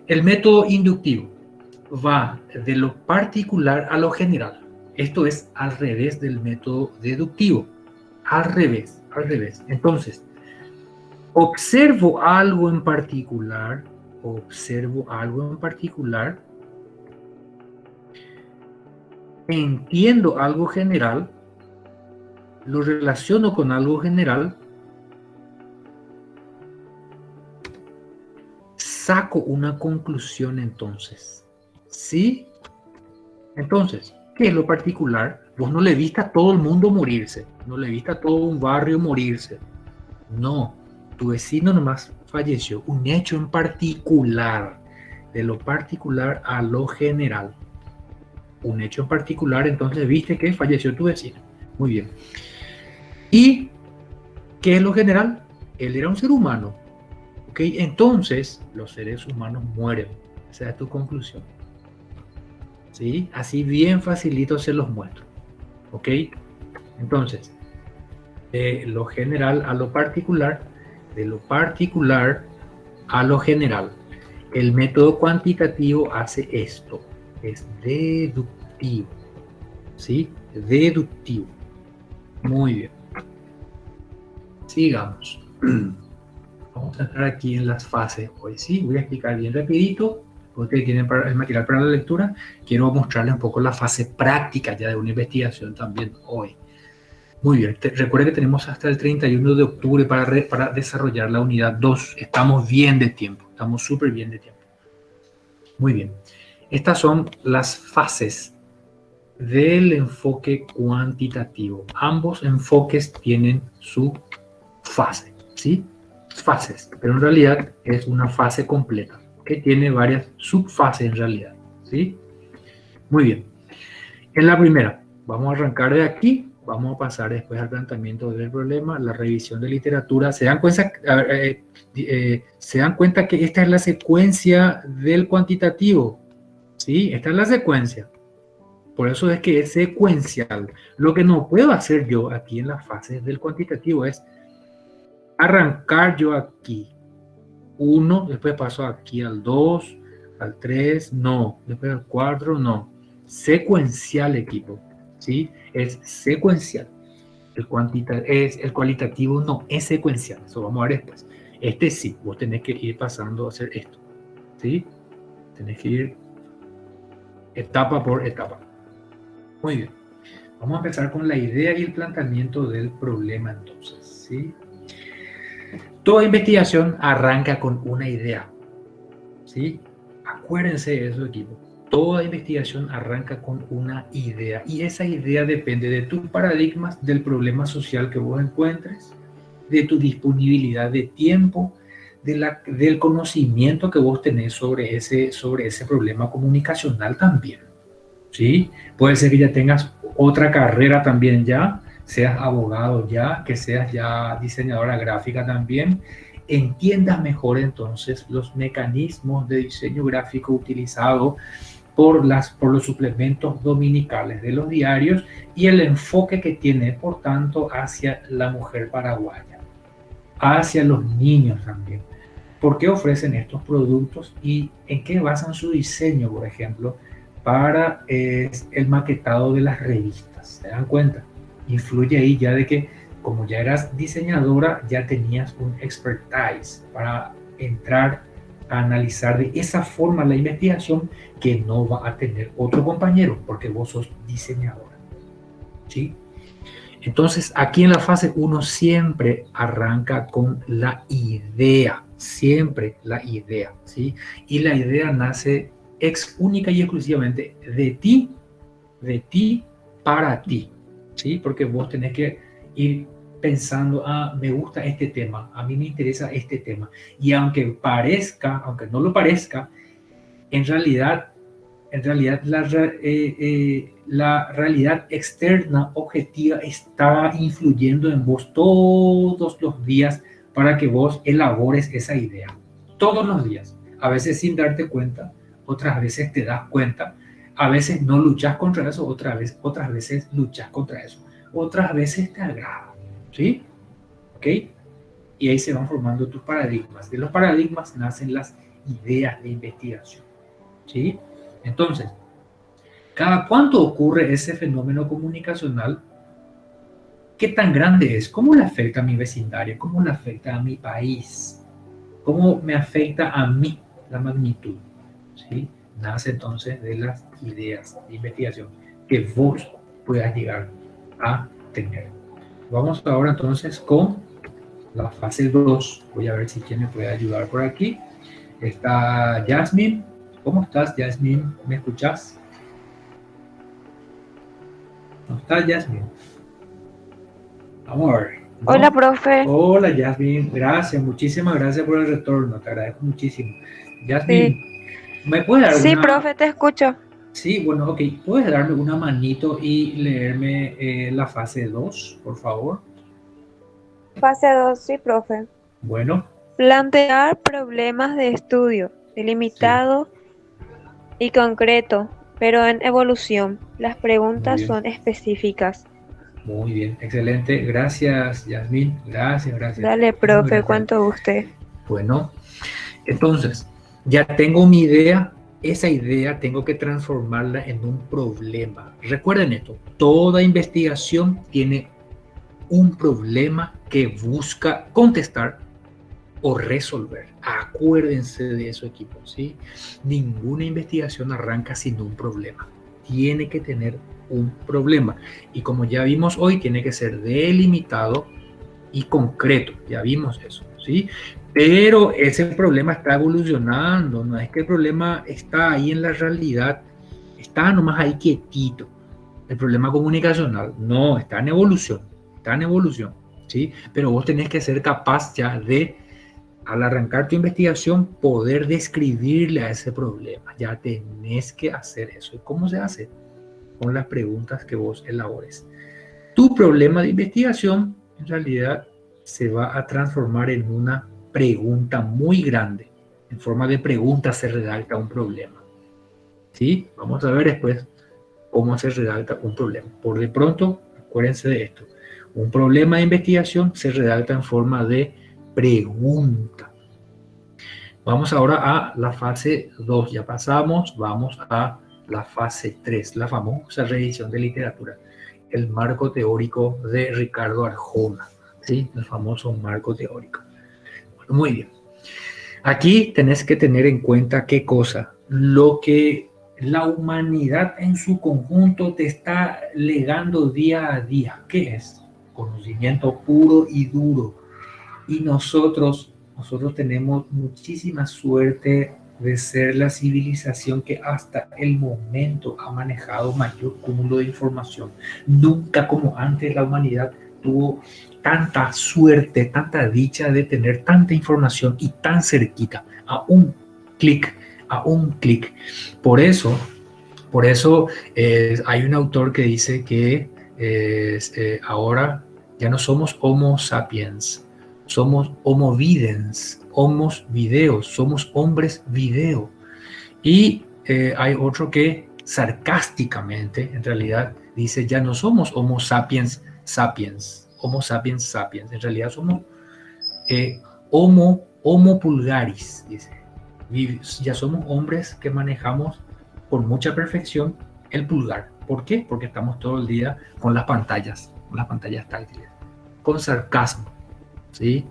El método inductivo va de lo particular a lo general. Esto es al revés del método deductivo. Al revés, al revés. Entonces, observo algo en particular, entiendo algo general, lo relaciono con algo general, saco una conclusión entonces, ¿sí? Entonces, ¿qué es lo particular? Vos no le viste a todo el mundo morirse, no le viste a todo un barrio morirse, no, tu vecino nomás falleció, un hecho en particular, de lo particular a lo general. Un hecho en particular, entonces viste que falleció tu vecino. Muy bien. ¿Y qué es lo general? Él era un ser humano. ¿Ok? Entonces, los seres humanos mueren. Esa es tu conclusión. ¿Sí? Así bien facilito se los muestro. ¿Ok? Entonces, de lo general a lo particular, de lo particular a lo general. El método cuantitativo hace esto. Es deductivo. ¿Sí? Deductivo. Muy bien. Sigamos. Vamos a entrar aquí en las fases hoy. Sí, voy a explicar bien rapidito. Ustedes tienen el material para la lectura. Quiero mostrarles un poco la fase práctica ya de una investigación también hoy. Muy bien. Recuerden que tenemos hasta el 31 de octubre para desarrollar la unidad 2. Estamos bien de tiempo. Estamos súper bien de tiempo. Muy bien. Estas son las fases del enfoque cuantitativo. Ambos enfoques tienen su fase. ¿sí? Fases, pero en realidad es una fase completa, que tiene varias subfases en realidad, ¿sí? Muy bien. En la primera, vamos a arrancar de aquí, vamos a pasar después al planteamiento del problema, la revisión de literatura. ¿Se dan cuenta que esta es la secuencia del cuantitativo? ¿Sí? Esta es la secuencia. Por eso es que es secuencial. Lo que no puedo hacer yo aquí en las fases del cuantitativo es arrancar yo aquí 1, después paso aquí al 2, al 3, no, después al 4, no. Secuencial, equipo, ¿sí? Es secuencial. El cualitativo no es secuencial, eso vamos a ver después. Este sí, vos tenés que ir pasando a hacer esto, ¿sí? Tenés que ir etapa por etapa. Muy bien. Vamos a empezar con la idea y el planteamiento del problema entonces, ¿sí? Toda investigación arranca con una idea, ¿sí? Acuérdense de eso, equipo. Toda investigación arranca con una idea y esa idea depende de tus paradigmas, del problema social que vos encuentres, de tu disponibilidad de tiempo, del conocimiento que vos tenés sobre ese problema comunicacional también, ¿sí? Puede ser que ya tengas otra carrera también ya, seas abogado ya, que seas ya diseñadora gráfica también, entiendas mejor entonces los mecanismos de diseño gráfico utilizados por los suplementos dominicales de los diarios y el enfoque que tiene, por tanto, hacia la mujer paraguaya, hacia los niños también. ¿Por qué ofrecen estos productos y en qué basan su diseño, por ejemplo, para el maquetado de las revistas? ¿Se dan cuenta? Influye ahí ya de que, como ya eras diseñadora, ya tenías un expertise para entrar a analizar de esa forma la investigación que no va a tener otro compañero, porque vos sos diseñadora, ¿sí? Entonces, aquí en la fase 1 siempre arranca con la idea, siempre la idea, ¿sí? Y la idea nace única y exclusivamente de ti para ti, ¿sí? Porque vos tenés que ir pensando, me gusta este tema, a mí me interesa este tema. Y aunque no lo parezca, en realidad la realidad externa objetiva está influyendo en vos todos los días para que vos elabores esa idea. Todos los días. A veces sin darte cuenta, otras veces te das cuenta, a veces no luchas contra eso, otras veces luchas contra eso, otras veces te agrada. ¿Sí? ¿Ok? Y ahí se van formando tus paradigmas. De los paradigmas nacen las ideas de investigación. ¿Sí? Entonces, ¿cada cuánto ocurre ese fenómeno comunicacional? ¿Qué tan grande es? ¿Cómo le afecta a mi vecindario? ¿Cómo le afecta a mi país? ¿Cómo me afecta a mí la magnitud? ¿Sí? Nace entonces de las ideas de investigación que vos puedas llegar a tener. Vamos ahora entonces con la fase 2. Voy a ver si quién me puede ayudar por aquí. Está Yasmin. ¿Cómo estás, Yasmin? ¿Me escuchas? ¿No está Yasmin? Amor. ¿No? Hola, profe. Hola, Yasmin. Gracias, muchísimas gracias por el retorno. Te agradezco muchísimo. Yasmin, Sí. ¿me puedes dar Sí, una... profe, te escucho. Sí, bueno, ok. ¿Puedes darme una manito y leerme la fase 2, por favor? Fase 2, sí, profe. Bueno. Plantear problemas de estudio, delimitado y concreto, pero en evolución. Las preguntas son específicas. Muy bien, excelente. Gracias, Yasmin. Gracias. Dale, profe, cuánto guste. Bueno, entonces, ya tengo mi idea. Esa idea tengo que transformarla en un problema. Recuerden esto, toda investigación tiene un problema que busca contestar o resolver. Acuérdense de eso, equipo, ¿sí? Ninguna investigación arranca sin un problema. Tiene que tener un problema. Y como ya vimos hoy, tiene que ser delimitado y concreto. Ya vimos eso, ¿sí? Pero ese problema está evolucionando. No es que el problema está ahí en la realidad. Está nomás ahí quietito. El problema comunicacional. No, está en evolución. Está en evolución. ¿sí? Pero vos tenés que ser capaz ya de, al arrancar tu investigación, poder describirle a ese problema. Ya tenés que hacer eso. ¿Y cómo se hace? Con las preguntas que vos elabores. Tu problema de investigación, en realidad, se va a transformar en una pregunta muy grande. En forma de pregunta se redacta un problema. ¿Sí? Vamos a ver después cómo se redacta un problema. Por de pronto, acuérdense de esto. Un problema de investigación se redacta en forma de pregunta. Vamos ahora a la fase 2. Ya pasamos, vamos a la fase 3, la famosa revisión de literatura. El marco teórico de Ricardo Arjona. ¿Sí? El famoso marco teórico. Bueno, muy bien. Aquí tenés que tener en cuenta qué cosa. Lo que la humanidad en su conjunto te está legando día a día. ¿Qué es? Conocimiento puro y duro. Y nosotros tenemos muchísima suerte de ser la civilización que hasta el momento ha manejado mayor cúmulo de información. Nunca como antes la humanidad tuvo tanta suerte, tanta dicha de tener tanta información y tan cerquita, a un clic. Por eso hay un autor que dice que ahora ya no somos Homo sapiens, somos Homo videns, Homos videos, somos hombres video. Y hay otro que sarcásticamente, en realidad, dice ya no somos Homo sapiens sapiens, Homo sapiens sapiens, en realidad somos Homo vulgaris, dice. Ya somos hombres que manejamos con mucha perfección el pulgar. ¿Por qué? Porque estamos todo el día con las pantallas táctiles, con sarcasmo, ¿sí?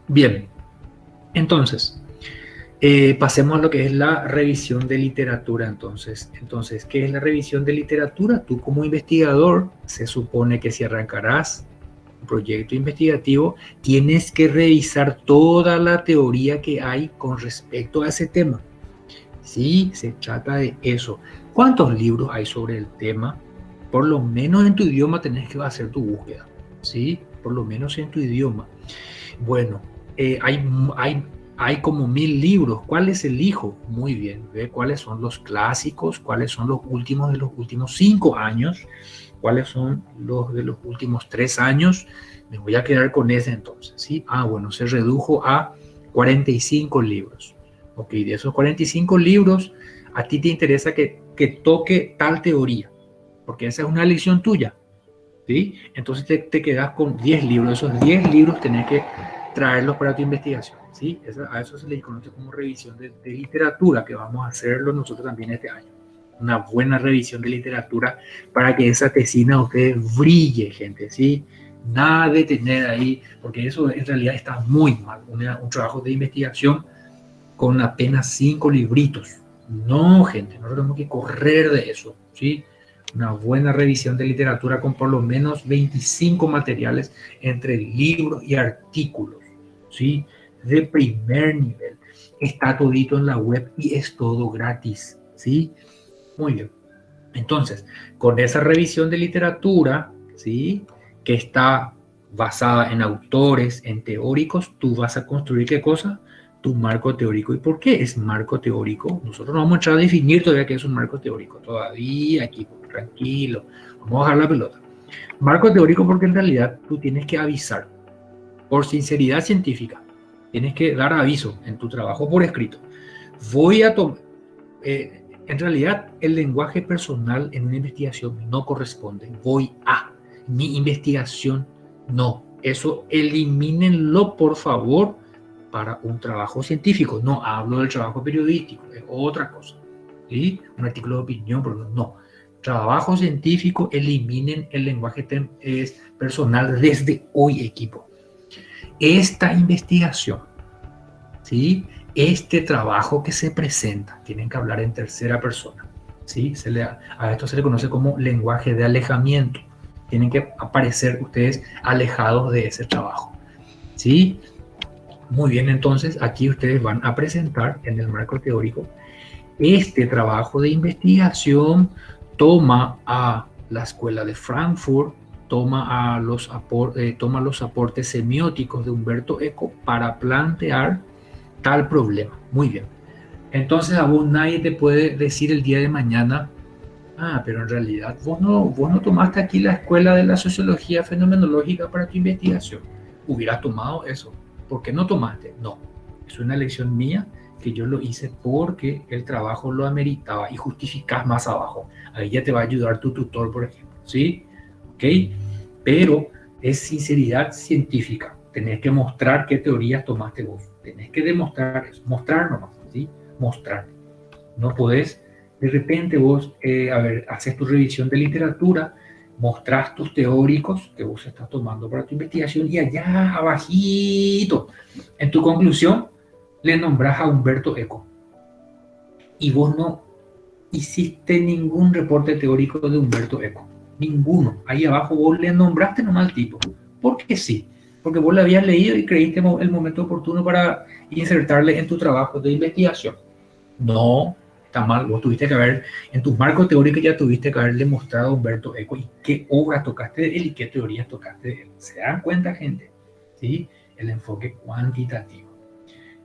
Bien, entonces, pasemos a lo que es la revisión de literatura. Entonces, ¿qué es la revisión de literatura? Tú como investigador, se supone que si arrancarás un proyecto investigativo, tienes que revisar toda la teoría que hay con respecto a ese tema. Sí, se trata de eso. ¿Cuántos libros hay sobre el tema? Por lo menos en tu idioma tenés que hacer tu búsqueda. ¿Sí? Por lo menos en tu idioma. Bueno, hay como 1000 libros. ¿Cuáles elijo? Muy bien. Ve cuáles son los clásicos, cuáles son los últimos de los últimos 5 años, cuáles son los de los últimos 3 años. Me voy a quedar con ese entonces, ¿sí? Bueno, se redujo a 45 libros. Ok, de esos 45 libros, a ti te interesa que toque tal teoría, porque esa es una elección tuya, ¿sí? Entonces te quedas con 10 libros. Esos 10 libros tenés que traerlos para tu investigación, ¿sí? A eso se le conoce como revisión de literatura, que vamos a hacerlo nosotros también este año. Una buena revisión de literatura para que esa tesina a ustedes brille, gente, ¿sí? Nada de tener ahí, porque eso en realidad está muy mal. Un trabajo de investigación con apenas 5 libritos. No, gente, no tenemos que correr de eso, ¿sí? Una buena revisión de literatura con por lo menos 25 materiales entre libros y artículos, ¿sí? De primer nivel. Está todito en la web y es todo gratis, ¿sí? Muy bien. Entonces, con esa revisión de literatura, ¿sí? Que está basada en autores, en teóricos, tú vas a construir ¿qué cosa? Tu marco teórico. ¿Y por qué es marco teórico? Nosotros no vamos a entrar a definir todavía qué es un marco teórico. Todavía aquí, tranquilo. Vamos a bajar la pelota. Marco teórico porque en realidad tú tienes que avisar. Por sinceridad científica, tienes que dar aviso en tu trabajo por escrito. Voy a tomar... en realidad, el lenguaje personal en una investigación no corresponde. Voy a. Mi investigación no. Eso elimínenlo, por favor, para un trabajo científico. No hablo del trabajo periodístico, es otra cosa. ¿Sí? Un artículo de opinión, pero no. Trabajo científico, eliminen el lenguaje personal desde hoy, equipo. Esta investigación, ¿sí? Este trabajo que se presenta, tienen que hablar en tercera persona, ¿sí? A esto se le conoce como lenguaje de alejamiento. Tienen que aparecer ustedes alejados de ese trabajo, ¿sí? Muy bien, entonces aquí ustedes van a presentar en el marco teórico este trabajo de investigación. Toma a la escuela de Frankfurt, toma los aportes semióticos de Humberto Eco para plantear tal problema. Muy bien. Entonces a vos nadie te puede decir el día de mañana, pero en realidad vos no tomaste aquí la escuela de la sociología fenomenológica para tu investigación. Hubieras tomado eso. ¿Por qué no tomaste? No, es una elección mía que yo lo hice porque el trabajo lo ameritaba y justificás más abajo. Ahí ya te va a ayudar tu tutor, por ejemplo. ¿Sí? ¿Ok? Pero es sinceridad científica. Tenés que mostrar qué teorías tomaste vos. Tenés que demostrar eso. Mostrar nomás, ¿sí? Mostrar. No podés, de repente vos, haces tu revisión de literatura, mostrás tus teóricos que vos estás tomando para tu investigación y allá abajito, en tu conclusión, le nombrás a Humberto Eco. Y vos no hiciste ningún reporte teórico de Humberto Eco. Ninguno. Ahí abajo vos le nombraste nomás al tipo. Porque sí. Porque vos lo habías leído y creíste el momento oportuno para insertarle en tu trabajo de investigación. No, está mal. Vos tuviste que haber, en tu marco teórico ya tuviste que haberle mostrado a Humberto Eco y qué obras tocaste de él y qué teorías tocaste de él. ¿Se dan cuenta, gente? ¿Sí? El enfoque cuantitativo.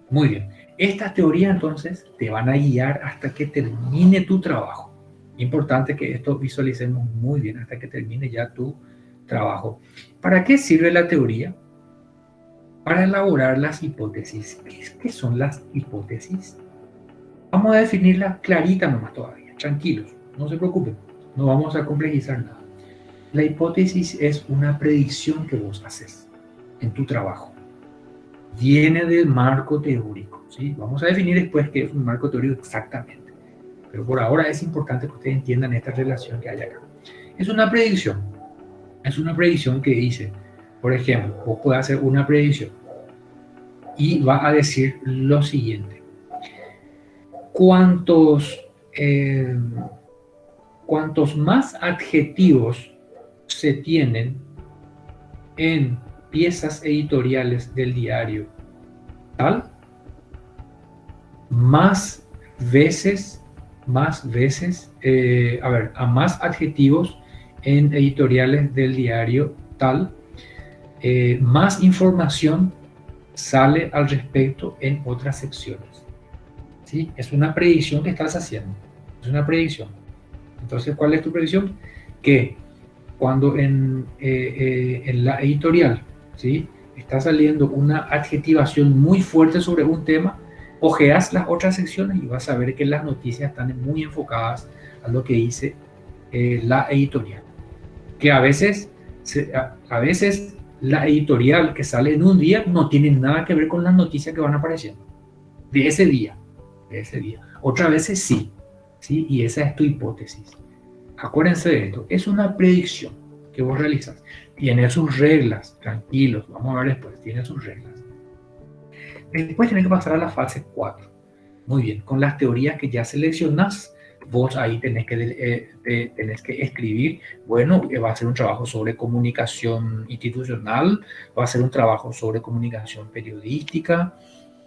Muy bien. Estas teorías entonces te van a guiar hasta que termine tu trabajo. Importante que esto visualicemos muy bien hasta que termine ya tu trabajo. ¿Para qué sirve la teoría? Para elaborar las hipótesis. ¿Qué son las hipótesis? Vamos a definirlas claritas nomás todavía. Tranquilos, no se preocupen. No vamos a complejizar nada. La hipótesis es una predicción que vos haces en tu trabajo. Viene del marco teórico, ¿sí? Vamos a definir después qué es un marco teórico exactamente. Pero por ahora es importante que ustedes entiendan esta relación que hay acá. Es una predicción. Es una predicción que dice, por ejemplo, vos podés hacer una predicción y va a decir lo siguiente. Cuantos más adjetivos se tienen en piezas editoriales del diario tal, más veces, a más adjetivos en editoriales del diario tal, más información sale al respecto en otras secciones. ¿Sí? Es una predicción que estás haciendo. Es una predicción. Entonces, ¿cuál es tu predicción? Que cuando en la editorial, ¿sí?, está saliendo una adjetivación muy fuerte sobre un tema, ojeas las otras secciones y vas a ver que las noticias están muy enfocadas a lo que dice la editorial. Que a veces la editorial que sale en un día no tiene nada que ver con las noticias que van apareciendo de ese día. Otras veces sí, y esa es tu hipótesis. Acuérdense de esto, es una predicción que vos realizas. Tiene sus reglas, tranquilos, vamos a ver después, tiene sus reglas. Después tenés que pasar a la fase 4. Muy bien, con las teorías que ya seleccionás, vos ahí tenés que escribir, bueno, va a ser un trabajo sobre comunicación institucional, va a ser un trabajo sobre comunicación periodística,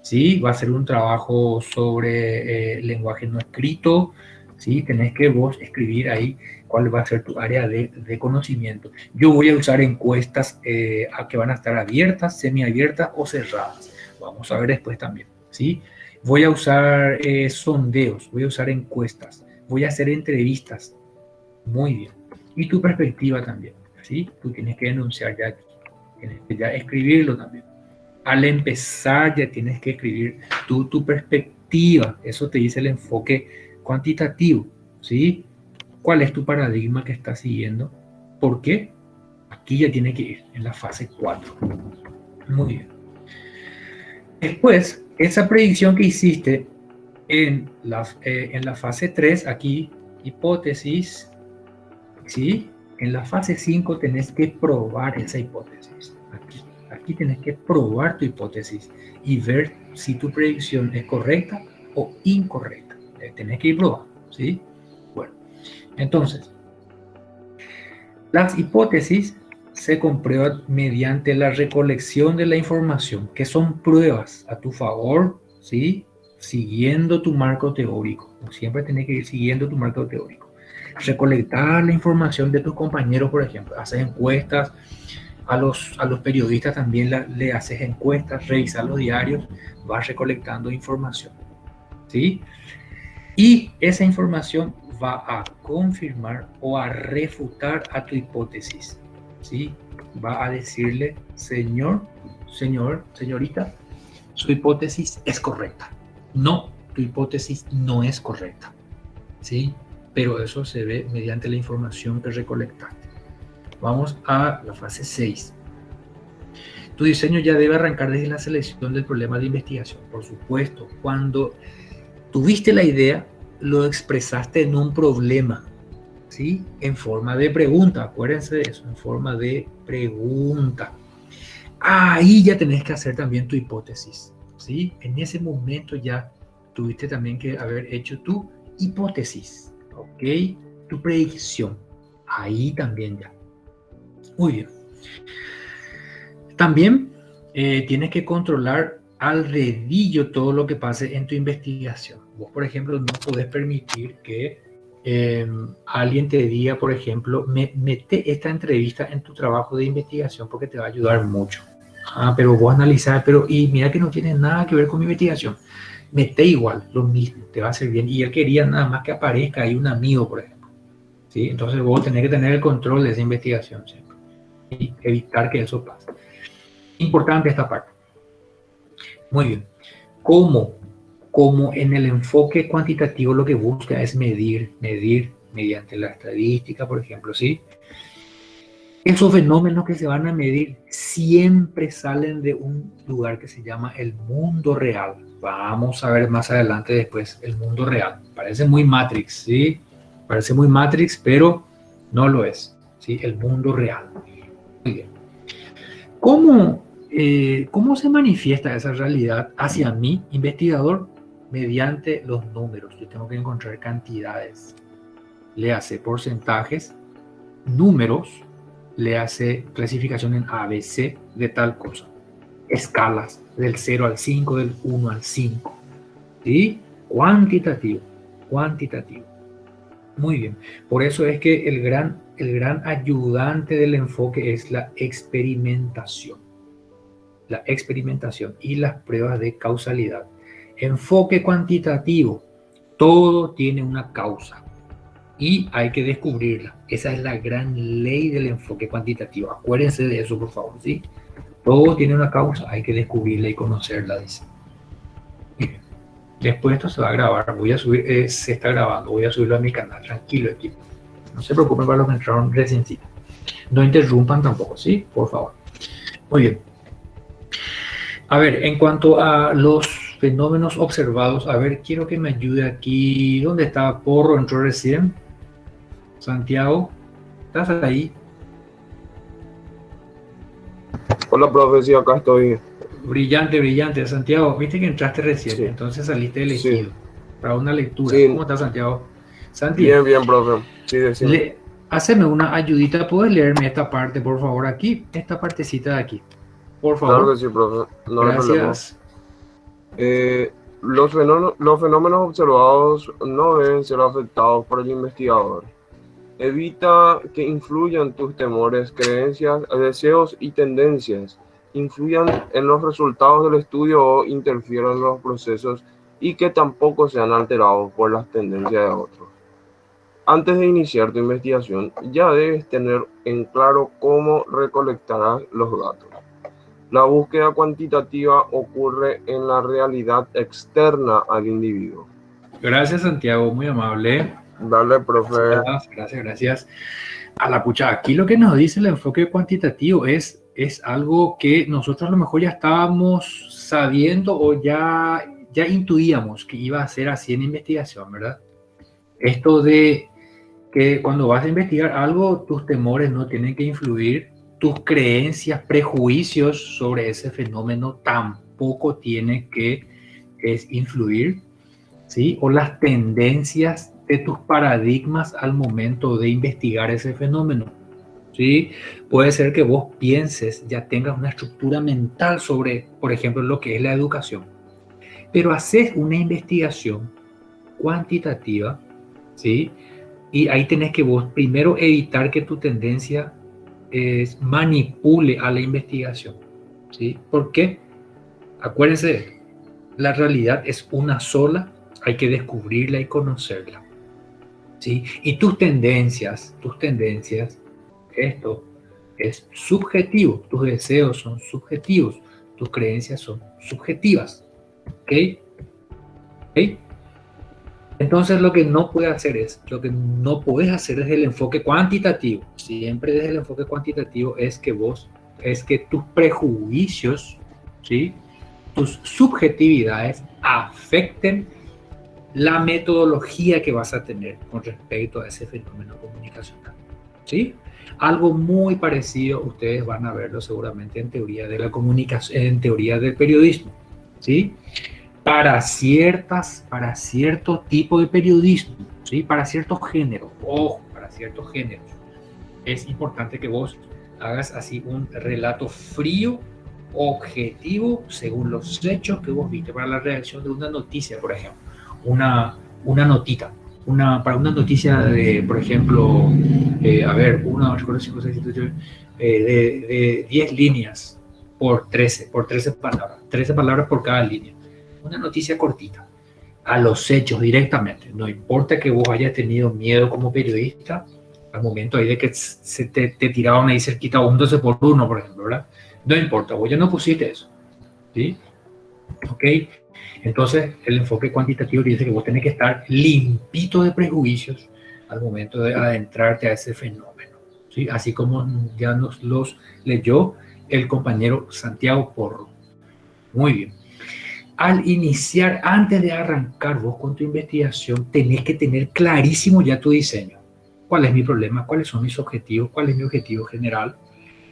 ¿sí? Va a ser un trabajo sobre lenguaje no escrito, ¿sí? Tenés que vos escribir ahí cuál va a ser tu área de conocimiento. Yo voy a usar encuestas que van a estar abiertas, semiabiertas o cerradas. Vamos a ver después también, ¿sí? Voy a usar sondeos, voy a usar encuestas, voy a hacer entrevistas. Muy bien. Y tu perspectiva también, ¿sí? Tú tienes que denunciar ya aquí, tienes que ya escribirlo también. Al empezar ya tienes que escribir tu perspectiva. Eso te dice el enfoque cuantitativo, ¿sí? ¿Cuál es tu paradigma que estás siguiendo? ¿Por qué? Aquí ya tiene que ir en la fase 4. Muy bien. Después, esa predicción que hiciste en la fase 3, aquí, hipótesis, ¿sí? En la fase 5 tenés que probar esa hipótesis. Aquí tenés que probar tu hipótesis y ver si tu predicción es correcta o incorrecta. Tenés que ir probando, ¿sí? Bueno, entonces, las hipótesis se comprueban mediante la recolección de la información, que son pruebas a tu favor, ¿sí? Siguiendo tu marco teórico. Siempre tenés que ir siguiendo tu marco teórico. recolectar la información de tus compañeros, por ejemplo, haces encuestas, a los periodistas también le haces encuestas, revisar los diarios, vas recolectando información, ¿sí? Y esa información va a confirmar o a refutar a tu hipótesis, ¿sí? Va a decirle, señorita, su hipótesis es correcta. No, tu hipótesis no es correcta, ¿sí? Pero eso se ve mediante la información que recolectaste. Vamos a la fase 6. Tu diseño ya debe arrancar desde la selección del problema de investigación. Por supuesto, cuando tuviste la idea, lo expresaste en un problema, ¿sí? En forma de pregunta, acuérdense de eso, en forma de pregunta. Ahí ya tenés que hacer también tu hipótesis, ¿sí? En ese momento ya tuviste también que haber hecho tu hipótesis, ¿ok? Tu predicción, ahí también ya. Muy bien. También tienes que controlar al dedillo todo lo que pase en tu investigación. Vos, por ejemplo, no podés permitir que alguien te diga, por ejemplo, mete esta entrevista en tu trabajo de investigación porque te va a ayudar mucho. Pero vos analizar, y mira que no tiene nada que ver con mi investigación. Mete igual, lo mismo, te va a hacer bien. Y él quería nada más que aparezca ahí un amigo, por ejemplo, ¿sí? Entonces vos tenés que tener el control de esa investigación siempre y evitar que eso pase. Importante esta parte. Muy bien. Como en el enfoque cuantitativo lo que busca es medir mediante la estadística, por ejemplo, ¿sí? Esos fenómenos que se van a medir siempre salen de un lugar que se llama el mundo real. Vamos a ver más adelante después el mundo real. Parece muy Matrix, ¿sí? Parece muy Matrix, pero no lo es, ¿sí? El mundo real. Muy bien. ¿Cómo se manifiesta esa realidad hacia mí, investigador? Mediante los números. Yo tengo que encontrar cantidades. Le hace porcentajes, números, le hace clasificación en ABC de tal cosa. Escalas del 0 al 5, del 1 al 5. ¿Sí? Cuantitativo. Muy bien. Por eso es que el gran ayudante del enfoque es la experimentación. La experimentación y las pruebas de causalidad. Enfoque cuantitativo. Todo tiene una causa y hay que descubrirla. Esa es la gran ley del enfoque cuantitativo. Acuérdense de eso, por favor, ¿sí? Todo tiene una causa, hay que descubrirla y conocerla, dice. Después esto se va a grabar, voy a subir, se está grabando, voy a subirlo a mi canal, tranquilo equipo. No se preocupen para los que entraron reciéncito. No interrumpan tampoco, ¿sí? Por favor. Muy bien. A ver, en cuanto a los fenómenos observados, a ver, quiero que me ayude aquí. ¿Dónde está Porro? Entró recién. Santiago, ¿estás ahí? Hola, profe, sí, acá estoy. Brillante, Santiago. Viste que entraste recién, sí. Entonces saliste elegido para una lectura. Sí. ¿Cómo estás, Santiago? Santi, bien, profe. Sí, decime. Haceme una ayudita. ¿Puedes leerme esta parte, por favor, aquí? Esta partecita de aquí. Por favor. Claro que sí, profe. No gracias. Los fenómenos observados no deben ser afectados por el investigador. Evita que influyan tus temores, creencias, deseos y tendencias, influyan en los resultados del estudio o interfieran en los procesos y que tampoco sean alterados por las tendencias de otros. Antes de iniciar tu investigación, ya debes tener en claro cómo recolectarás los datos. La búsqueda cuantitativa ocurre en la realidad externa al individuo. Gracias, Santiago, muy amable. Dale, profe. Gracias. A la pucha, aquí lo que nos dice el enfoque cuantitativo es algo que nosotros a lo mejor ya estábamos sabiendo o ya intuíamos que iba a ser así en investigación, ¿verdad? Esto de que cuando vas a investigar algo, tus temores no tienen que influir, tus creencias, prejuicios sobre ese fenómeno tampoco tienen que influir, ¿sí? O las tendencias de tus paradigmas al momento de investigar ese fenómeno, ¿sí? Puede ser que vos pienses, ya tengas una estructura mental sobre, por ejemplo, lo que es la educación, pero haces una investigación cuantitativa, ¿sí? Y ahí tenés que vos primero evitar que tu tendencia manipule a la investigación, ¿sí? ¿Por qué? Acuérdense, la realidad es una sola, hay que descubrirla y conocerla, ¿sí? Y tus tendencias, esto es subjetivo, tus deseos son subjetivos, tus creencias son subjetivas, ¿ok? ¿Ok? Entonces lo que no puedes hacer es desde el enfoque cuantitativo, siempre desde el enfoque cuantitativo es que tus prejuicios, ¿sí? Tus subjetividades afecten la metodología que vas a tener con respecto a ese fenómeno comunicacional, ¿sí? Algo muy parecido, ustedes van a verlo seguramente en teoría de la comunicación, en teoría del periodismo, ¿sí? Para cierto tipo de periodismo, ¿sí? Para ciertos géneros, ojo, para ciertos géneros, es importante que vos hagas así un relato frío, objetivo, según los hechos que vos viste, para la redacción de una noticia, por ejemplo, una notita, para una noticia de, por ejemplo, de 10 líneas por 13 palabras, 13 palabras por cada línea. Una noticia cortita, a los hechos directamente. No importa que vos hayas tenido miedo como periodista al momento ahí de que se te tiraban ahí cerquita un 12 por 1, por ejemplo, ¿verdad? No importa, vos ya no pusiste eso, ¿sí? ¿Ok? Entonces, el enfoque cuantitativo dice que vos tenés que estar limpito de prejuicios al momento de adentrarte a ese fenómeno, ¿sí? Así como ya nos los leyó el compañero Santiago Porro. Muy bien. Al iniciar, antes de arrancar vos con tu investigación, tenés que tener clarísimo ya tu diseño. ¿Cuál es mi problema? ¿Cuáles son mis objetivos? ¿Cuál es mi objetivo general?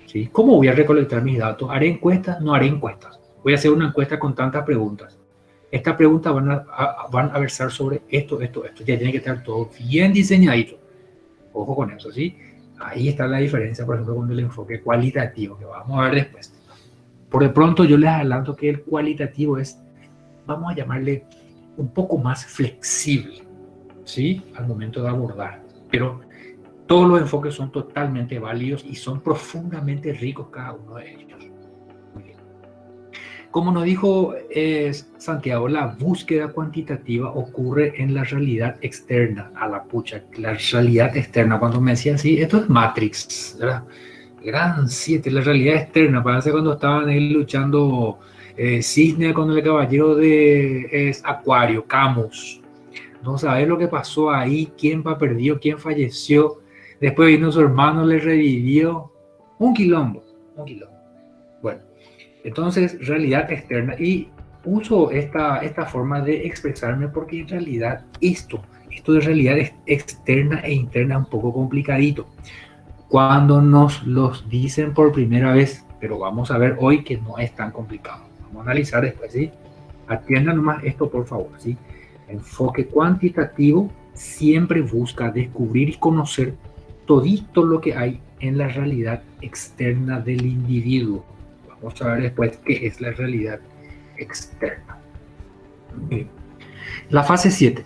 ¿Sí? ¿Cómo voy a recolectar mis datos? ¿Haré encuestas? No haré encuestas. Voy a hacer una encuesta con tantas preguntas. Estas preguntas van a versar sobre esto. Ya tiene que estar todo bien diseñadito. Ojo con eso, ¿sí? Ahí está la diferencia, por ejemplo, con el enfoque cualitativo, que vamos a ver después. Por de pronto yo les adelanto que el cualitativo es, vamos a llamarle, un poco más flexible, ¿sí? Al momento de abordar. Pero todos los enfoques son totalmente válidos y son profundamente ricos cada uno de ellos. Muy bien. Como nos dijo Santiago, la búsqueda cuantitativa ocurre en la realidad externa. A la pucha, la realidad externa. Cuando me decía así, esto es Matrix, ¿verdad? Gran 7, la realidad externa. Parece cuando estaban ahí luchando Cisne con el caballero de Acuario, Camus. No sabes lo que pasó ahí, quién perdió, quién falleció. Después vino su hermano, le revivió. Un quilombo. Bueno, entonces, realidad externa. Y uso esta forma de expresarme porque en realidad esto de realidad externa e interna es un poco complicadito. Cuando nos los dicen por primera vez, pero vamos a ver hoy que no es tan complicado. Vamos a analizar después, ¿sí? Atiendan nomás esto, por favor, ¿sí? Enfoque cuantitativo siempre busca descubrir y conocer todito lo que hay en la realidad externa del individuo. Vamos a ver después qué es la realidad externa. Bien. La fase 7.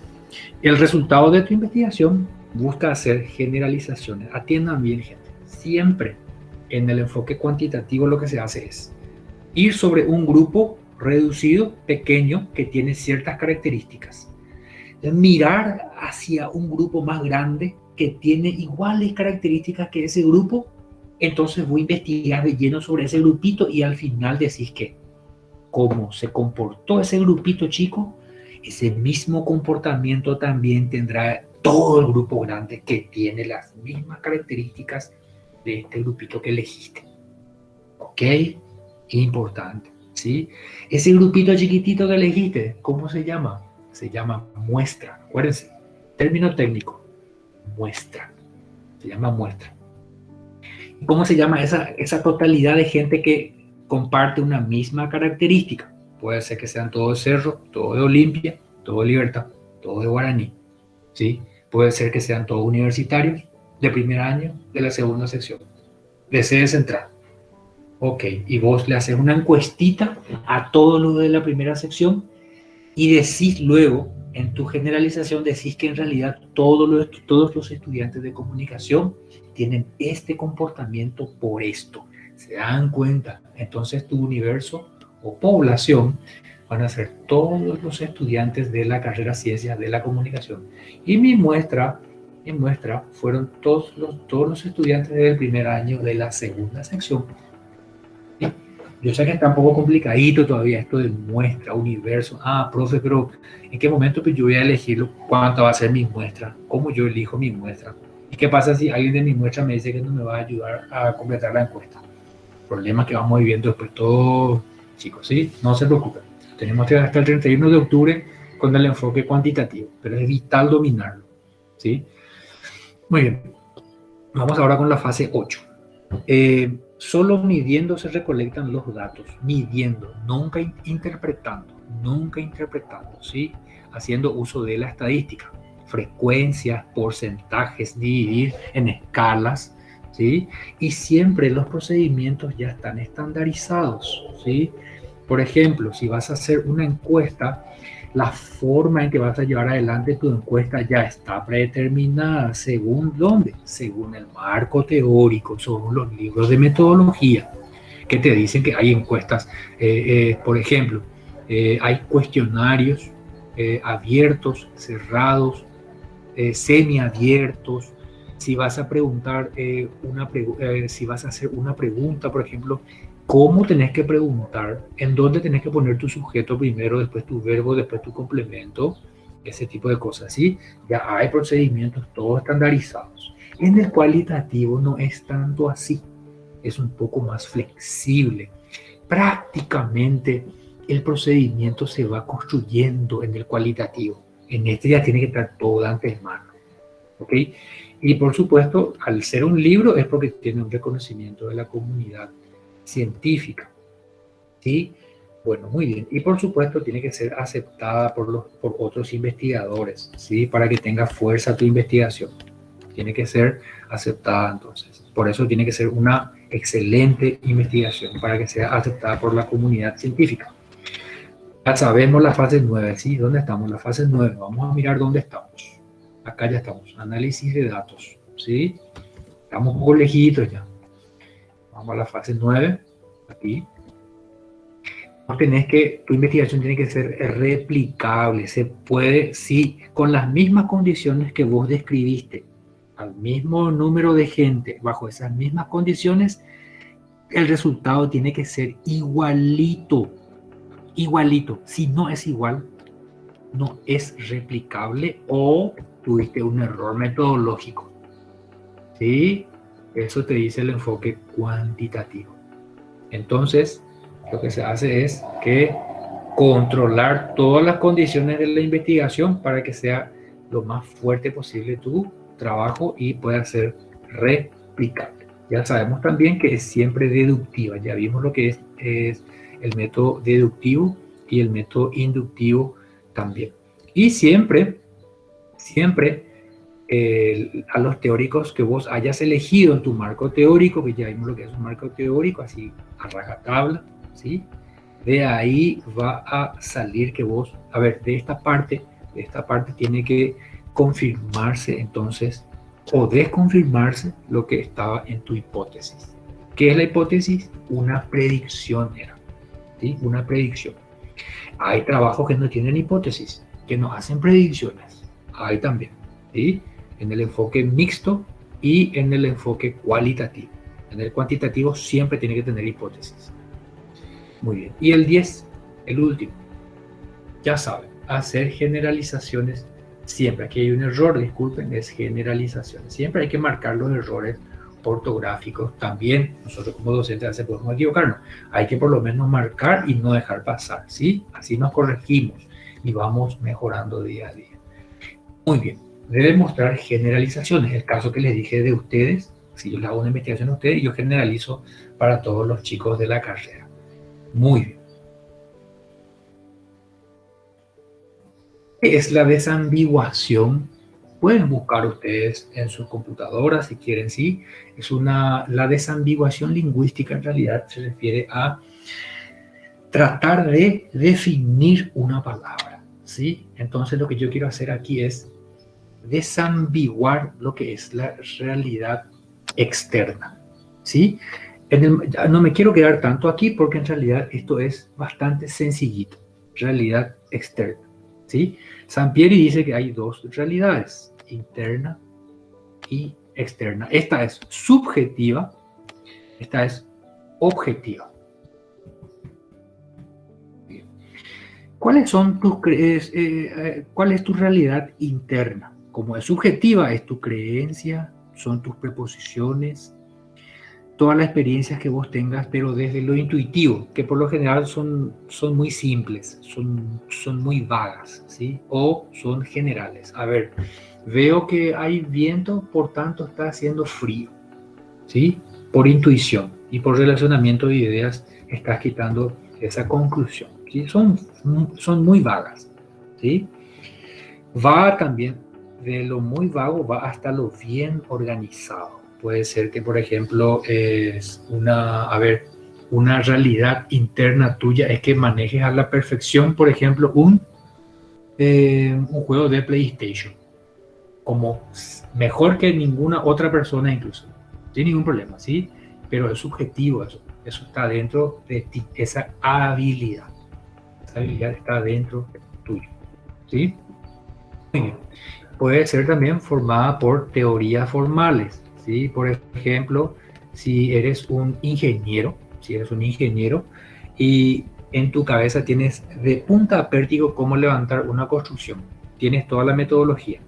El resultado de tu investigación busca hacer generalizaciones. Atiendan bien, gente. Siempre en el enfoque cuantitativo lo que se hace es ir sobre un grupo reducido, pequeño, que tiene ciertas características. Mirar hacia un grupo más grande que tiene iguales características que ese grupo, entonces voy a investigar de lleno sobre ese grupito y al final decís que cómo se comportó ese grupito chico, ese mismo comportamiento también tendrá todo el grupo grande que tiene las mismas características de este grupito que elegiste. ¿Ok? Importante, ¿sí? Ese grupito chiquitito que elegiste, ¿cómo se llama? Se llama muestra. Acuérdense, término técnico, muestra. Se llama muestra. ¿Cómo se llama esa totalidad de gente que comparte una misma característica? Puede ser que sean todos de Cerro, todos de Olimpia, todos de Libertad, todos de Guaraní, ¿sí? Puede ser que sean todos universitarios de primer año, de la segunda sección, de sede central. Ok, y vos le haces una encuestita a todos los de la primera sección y decís luego en tu generalización decís que en realidad todos los estudiantes de comunicación tienen este comportamiento por esto. ¿Se dan cuenta? Entonces tu universo o población van a ser todos los estudiantes de la carrera Ciencias de la Comunicación. Y mi muestra fueron todos los estudiantes del primer año de la segunda sección. ¿Sí? Yo sé que está un poco complicadito todavía esto de muestra, universo. Ah, profe, pero ¿en qué momento pues yo voy a elegir cuánto va a ser mi muestra? ¿Cómo yo elijo mi muestra? ¿Y qué pasa si alguien de mi muestra me dice que no me va a ayudar a completar la encuesta? Problemas que vamos viviendo después todos, chicos, ¿sí? No se preocupen. Tenemos hasta el 31 de octubre con el enfoque cuantitativo, pero es vital dominarlo, ¿sí? Muy bien. Vamos ahora con la fase 8. Solo midiendo se recolectan los datos, midiendo, nunca interpretando, ¿sí? Haciendo uso de la estadística, frecuencias, porcentajes, dividir en escalas, ¿sí? Y siempre los procedimientos ya están estandarizados, ¿sí? Por ejemplo, si vas a hacer una encuesta, la forma en que vas a llevar adelante tu encuesta ya está predeterminada. ¿Según dónde? Según el marco teórico, según los libros de metodología, que te dicen que hay encuestas. Por ejemplo, hay cuestionarios abiertos, cerrados, semiabiertos. Si vas a preguntar si vas a hacer una pregunta, por ejemplo, ¿cómo tenés que preguntar? ¿En dónde tenés que poner tu sujeto primero, después tu verbo, después tu complemento? Ese tipo de cosas, ¿sí? Ya hay procedimientos todos estandarizados. En el cualitativo no es tanto así. Es un poco más flexible. Prácticamente el procedimiento se va construyendo en el cualitativo. En este ya tiene que estar todo de antemano. ¿Ok? Y por supuesto, al ser un libro es porque tiene un reconocimiento de la comunidad científica, ¿sí? Bueno, muy bien. Y por supuesto tiene que ser aceptada por otros investigadores, ¿sí? Para que tenga fuerza tu investigación. Tiene que ser aceptada entonces. Por eso tiene que ser una excelente investigación para que sea aceptada por la comunidad científica. Ya sabemos la fase 9, ¿sí? ¿Dónde estamos? La fase 9. Vamos a mirar dónde estamos. Acá ya estamos. Análisis de datos, ¿sí? Estamos un poco lejitos ya. Vamos a la fase 9, aquí. Tu investigación tiene que ser replicable, se puede, sí, con las mismas condiciones que vos describiste, al mismo número de gente, bajo esas mismas condiciones, el resultado tiene que ser igualito, si no es igual, no es replicable o tuviste un error metodológico, ¿sí? Eso te dice el enfoque cuantitativo. Entonces, lo que se hace es que controlar todas las condiciones de la investigación para que sea lo más fuerte posible tu trabajo y pueda ser replicable. Ya sabemos también que es siempre deductiva. Ya vimos lo que es el método deductivo y el método inductivo también. Y siempre a los teóricos que vos hayas elegido en tu marco teórico, que ya vimos lo que es un marco teórico, así a rajatabla, ¿sí? De ahí va a salir que vos, a ver, de esta parte tiene que confirmarse entonces, o desconfirmarse lo que estaba en tu hipótesis. ¿Qué es la hipótesis? Una predicción era, ¿sí? Una predicción. Hay trabajos que no tienen hipótesis, que no hacen predicciones. Hay también, ¿sí? En el enfoque mixto y en el enfoque cualitativo. En el cuantitativo siempre tiene que tener hipótesis. Muy bien. Y el 10, el último. Ya saben, hacer generalizaciones siempre. Aquí hay un error, disculpen, es generalizaciones. Siempre hay que marcar los errores ortográficos. También nosotros como docentes a veces podemos equivocarnos. Hay que por lo menos marcar y no dejar pasar, ¿sí? Así nos corregimos y vamos mejorando día a día. Muy bien. Deben mostrar generalizaciones. El caso que les dije de ustedes, si yo les hago una investigación a ustedes, yo generalizo para todos los chicos de la carrera. Muy bien. ¿Qué es la desambiguación? Pueden buscar ustedes en sus computadoras si quieren, sí. La desambiguación lingüística en realidad se refiere a tratar de definir una palabra, ¿sí? Entonces lo que yo quiero hacer aquí es desambiguar lo que es la realidad externa, ¿sí? Ya no me quiero quedar tanto aquí porque en realidad esto es bastante sencillito. Realidad externa, ¿sí? Sampieri dice que hay dos realidades, interna y externa. Esta es subjetiva, esta es objetiva. ¿Cuáles son cuál es tu realidad interna? Como es subjetiva, es tu creencia, son tus preposiciones, todas las experiencias que vos tengas, pero desde lo intuitivo, que por lo general son muy simples, son muy vagas, ¿sí? O son generales. A ver, veo que hay viento, por tanto está haciendo frío, ¿sí? Por intuición y por relacionamiento de ideas estás quitando esa conclusión, ¿sí? Son muy vagas, ¿sí? Va también, de lo muy vago va hasta lo bien organizado. Puede ser que, por ejemplo, es una realidad interna tuya es que manejes a la perfección, por ejemplo, un juego de PlayStation, como mejor que ninguna otra persona incluso, sin ningún problema, ¿sí? Pero es subjetivo eso está dentro de ti, esa habilidad está dentro tuyo, ¿sí? Muy bien. Puede ser también formada por teorías formales, ¿sí? Por ejemplo, si eres un ingeniero y en tu cabeza tienes de punta a pértigo cómo levantar una construcción, tienes toda la metodología,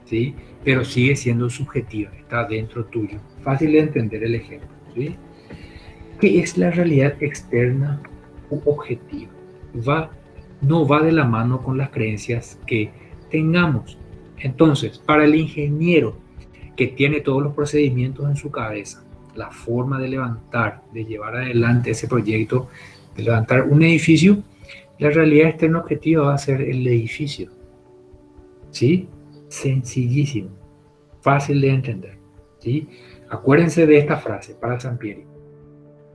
¿sí? Pero sigue siendo subjetiva, está dentro tuyo. Fácil de entender el ejemplo, ¿sí? ¿Qué es la realidad externa u objetiva? No va de la mano con las creencias que tengamos. Entonces, para el ingeniero que tiene todos los procedimientos en su cabeza, la forma de levantar, de llevar adelante ese proyecto, de levantar un edificio, la realidad externa objetiva va a ser el edificio. ¿Sí? Sencillísimo, fácil de entender. ¿Sí? Acuérdense de esta frase para Sampieri.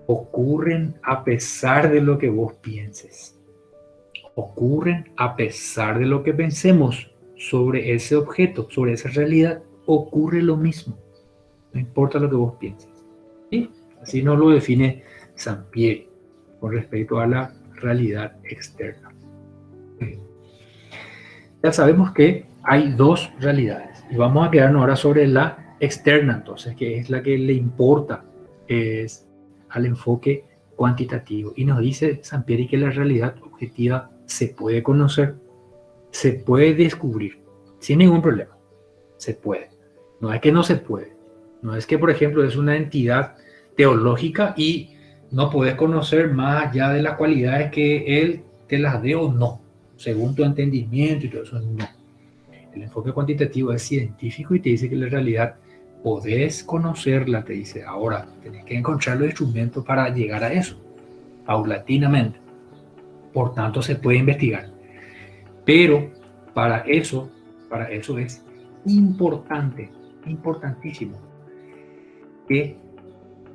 Ocurren a pesar de lo que vos pienses. Ocurren a pesar de lo que pensemos sobre ese objeto, sobre esa realidad, ocurre lo mismo. No importa lo que vos pienses. ¿Sí? Así nos lo define Sampieri con respecto a la realidad externa. Ya sabemos que hay dos realidades y vamos a quedarnos ahora sobre la externa, entonces, que es la que le importa al enfoque cuantitativo. Y nos dice Sampieri que la realidad objetiva se puede conocer, se puede descubrir sin ningún problema. Se puede. No es que no se puede. No es que, por ejemplo, es una entidad teológica y no puedes conocer más allá de las cualidades que él te las dé o no, según tu entendimiento y todo eso. No. El enfoque cuantitativo es científico y te dice que la realidad podés conocerla, te dice. Ahora, tenés que encontrar los instrumentos para llegar a eso, paulatinamente. Por tanto, se puede investigar. Pero para eso es importante, importantísimo, que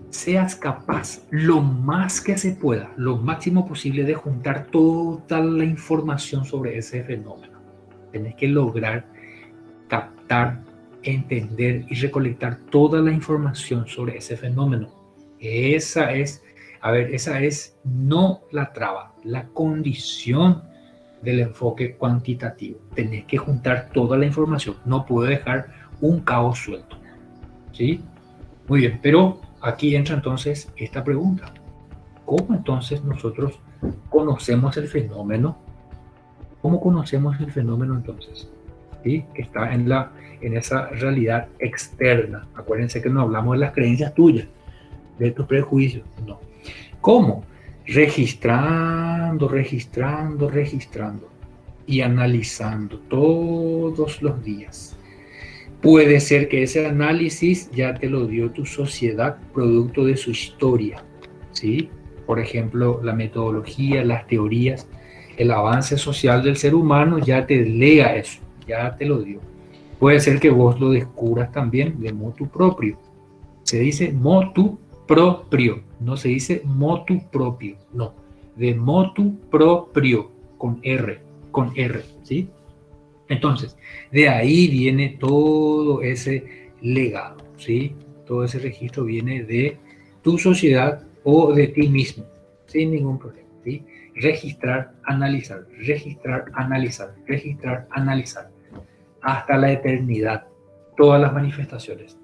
seas capaz lo más que se pueda, lo máximo posible de juntar toda la información sobre ese fenómeno. Tenés que lograr captar, entender y recolectar toda la información sobre ese fenómeno. Esa es no la traba, la condición del enfoque cuantitativo. Tenés que juntar toda la información, no puedo dejar un cabo suelto. ¿Sí? Muy bien, pero aquí entra entonces esta pregunta. ¿Cómo entonces nosotros conocemos el fenómeno? ¿Cómo conocemos el fenómeno entonces? ¿Sí? Que está en esa realidad externa. Acuérdense que no hablamos de las creencias tuyas, de tus prejuicios. No. ¿Cómo? Registrando y analizando todos los días. Puede ser que ese análisis ya te lo dio tu sociedad producto de su historia, ¿sí? Por ejemplo, la metodología, las teorías, el avance social del ser humano ya te lega eso, ya te lo dio. Puede ser que vos lo descubras también de motu propio. Se dice motu propio, no se dice motu propio, no. De motu propio, con R, con R, ¿sí? Entonces, de ahí viene todo ese legado, ¿sí? Todo ese registro viene de tu sociedad o de ti mismo, sin ningún problema, ¿sí? Registrar, analizar, registrar, analizar, registrar, analizar, hasta la eternidad, todas las manifestaciones,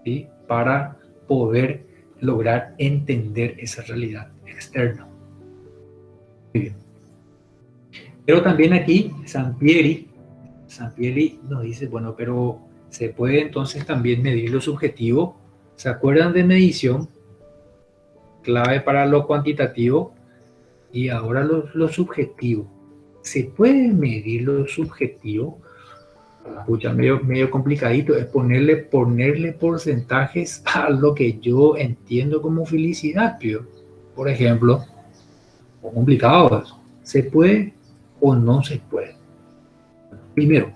¿sí? Para poder lograr entender esa realidad externa. Muy bien. Pero también aquí Sampieri nos dice, bueno, pero se puede entonces también medir lo subjetivo. ¿Se acuerdan de medición? Clave para lo cuantitativo. Y ahora lo subjetivo. ¿Se puede medir lo subjetivo? Pucha, medio complicadito. Es ponerle porcentajes a lo que yo entiendo como felicidad, tío. Por ejemplo, complicado eso. ¿Se puede o no se puede? Primero,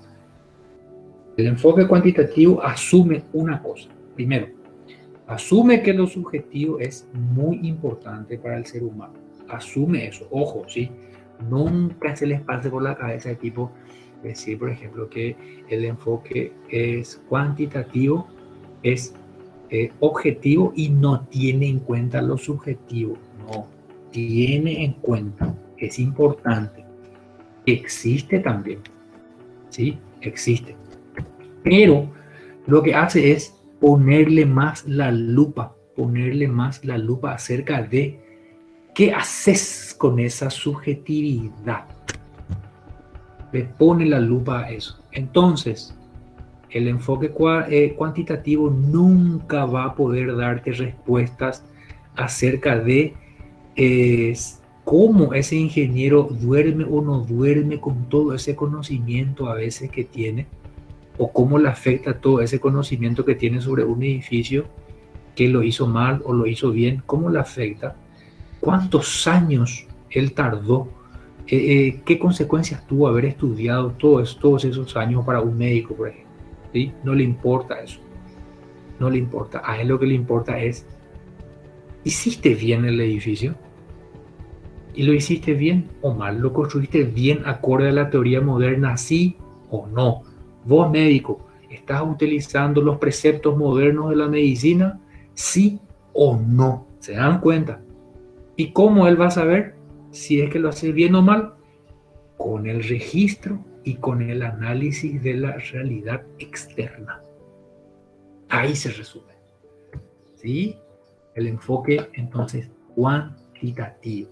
el enfoque cuantitativo asume una cosa. Primero, asume que lo subjetivo es muy importante para el ser humano. Asume eso. Ojo, ¿sí? Nunca se les pase por la cabeza de tipo decir, por ejemplo, que el enfoque es cuantitativo, es objetivo y no tiene en cuenta lo subjetivo. No, tiene en cuenta, es importante. Existe también, ¿sí? Existe. Pero lo que hace es ponerle más la lupa acerca de qué haces con esa subjetividad. Le pone la lupa a eso. Entonces, el enfoque cuantitativo nunca va a poder darte respuestas acerca de cómo ese ingeniero duerme o no duerme con todo ese conocimiento a veces que tiene, o cómo le afecta todo ese conocimiento que tiene sobre un edificio, que lo hizo mal o lo hizo bien, cómo le afecta, cuántos años él tardó, qué consecuencias tuvo haber estudiado todos esos años para un médico, por ejemplo. ¿Sí? No le importa eso, no le importa. A él lo que le importa es, ¿hiciste bien el edificio? ¿Y lo hiciste bien o mal? ¿Lo construiste bien acorde a la teoría moderna, sí o no? Vos, médico, ¿estás utilizando los preceptos modernos de la medicina? ¿Sí o no? ¿Se dan cuenta? ¿Y cómo él va a saber si es que lo hace bien o mal? Con el registro y con el análisis de la realidad externa. Ahí se resume. ¿Sí? El enfoque, entonces, cuantitativo.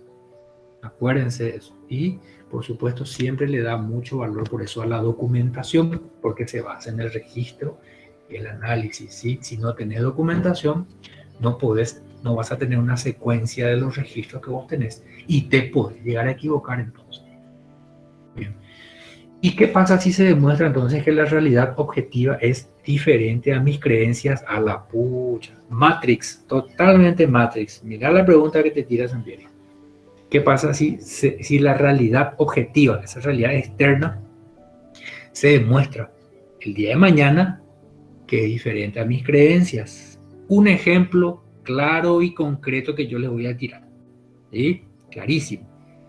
Acuérdense de eso. Y, por supuesto, siempre le da mucho valor por eso a la documentación, porque se basa en el registro y el análisis. ¿Sí? Si no tenés documentación, no vas a tener una secuencia de los registros que vos tenés y te podés llegar a equivocar entonces. Bien. ¿Y qué pasa si se demuestra entonces que la realidad objetiva es diferente a mis creencias? A la pucha. Matrix, totalmente Matrix. Mira la pregunta que te tiras en pie. ¿Qué pasa si la realidad objetiva, esa realidad externa, se demuestra el día de mañana que es diferente a mis creencias? Un ejemplo claro y concreto que yo les voy a tirar. ¿Sí? Clarísimo.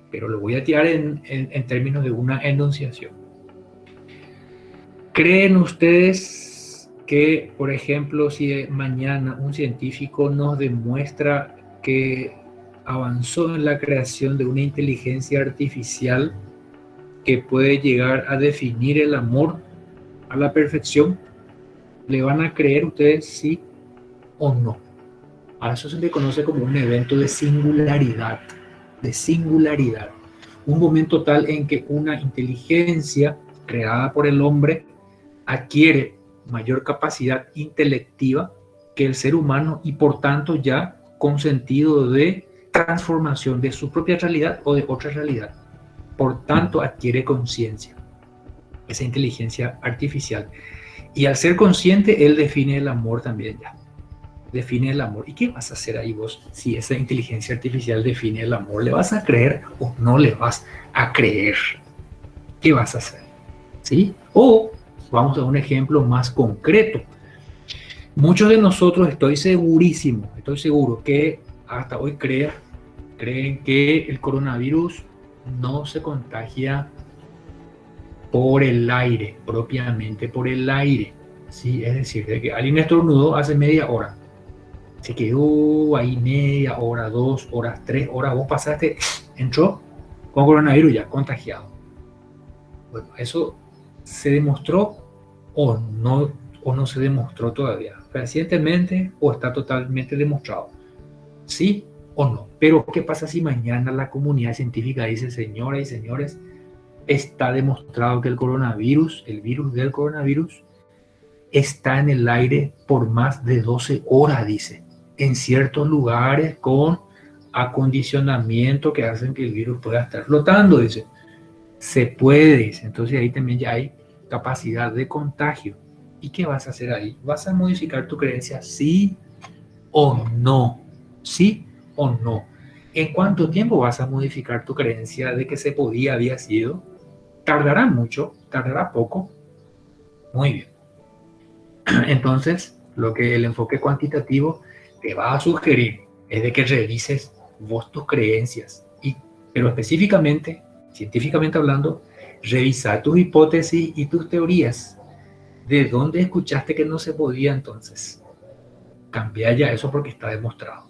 Pero lo voy a tirar en términos de una enunciación. ¿Creen ustedes que, por ejemplo, si mañana un científico nos demuestra que avanzó en la creación de una inteligencia artificial que puede llegar a definir el amor a la perfección, le van a creer ustedes sí o no? A eso se le conoce como un evento de singularidad. Un momento tal en que una inteligencia creada por el hombre adquiere mayor capacidad intelectiva que el ser humano y por tanto ya con sentido de transformación de su propia realidad o de otra realidad. Por tanto adquiere conciencia, esa inteligencia artificial. Y al ser consciente, él define el amor también ya. Define el amor. ¿Y qué vas a hacer ahí vos si esa inteligencia artificial define el amor? ¿Le vas a creer o no le vas a creer? ¿Qué vas a hacer? ¿Sí? O vamos a un ejemplo más concreto. Muchos de nosotros, estoy seguro que hasta hoy creen que el coronavirus no se contagia por el aire, propiamente por el aire. ¿Sí? Es decir, de que alguien estornudó hace media hora, se quedó ahí media hora, 2 horas, 3 horas, vos pasaste, entró con coronavirus ya contagiado. Bueno, eso se demostró o no se demostró todavía, recientemente o está totalmente demostrado, sí o no. Pero ¿qué pasa si mañana la comunidad científica dice, señoras y señores, está demostrado que el coronavirus, el virus del coronavirus, está en el aire por más de 12 horas, dice, en ciertos lugares con acondicionamiento que hacen que el virus pueda estar flotando, dice. Se puede, dice. Entonces ahí también ya hay capacidad de contagio. ¿Y qué vas a hacer ahí? ¿Vas a modificar tu creencia sí o no? ¿Sí o no? ¿En cuánto tiempo vas a modificar tu creencia de que se podía, había sido? ¿Tardará mucho? ¿Tardará poco? Muy bien. Entonces, lo que el enfoque cuantitativo te va a sugerir es de que revises vos tus creencias, pero específicamente, científicamente hablando, revisar tus hipótesis y tus teorías. ¿De dónde escuchaste que no se podía entonces? Cambiar ya eso porque está demostrado.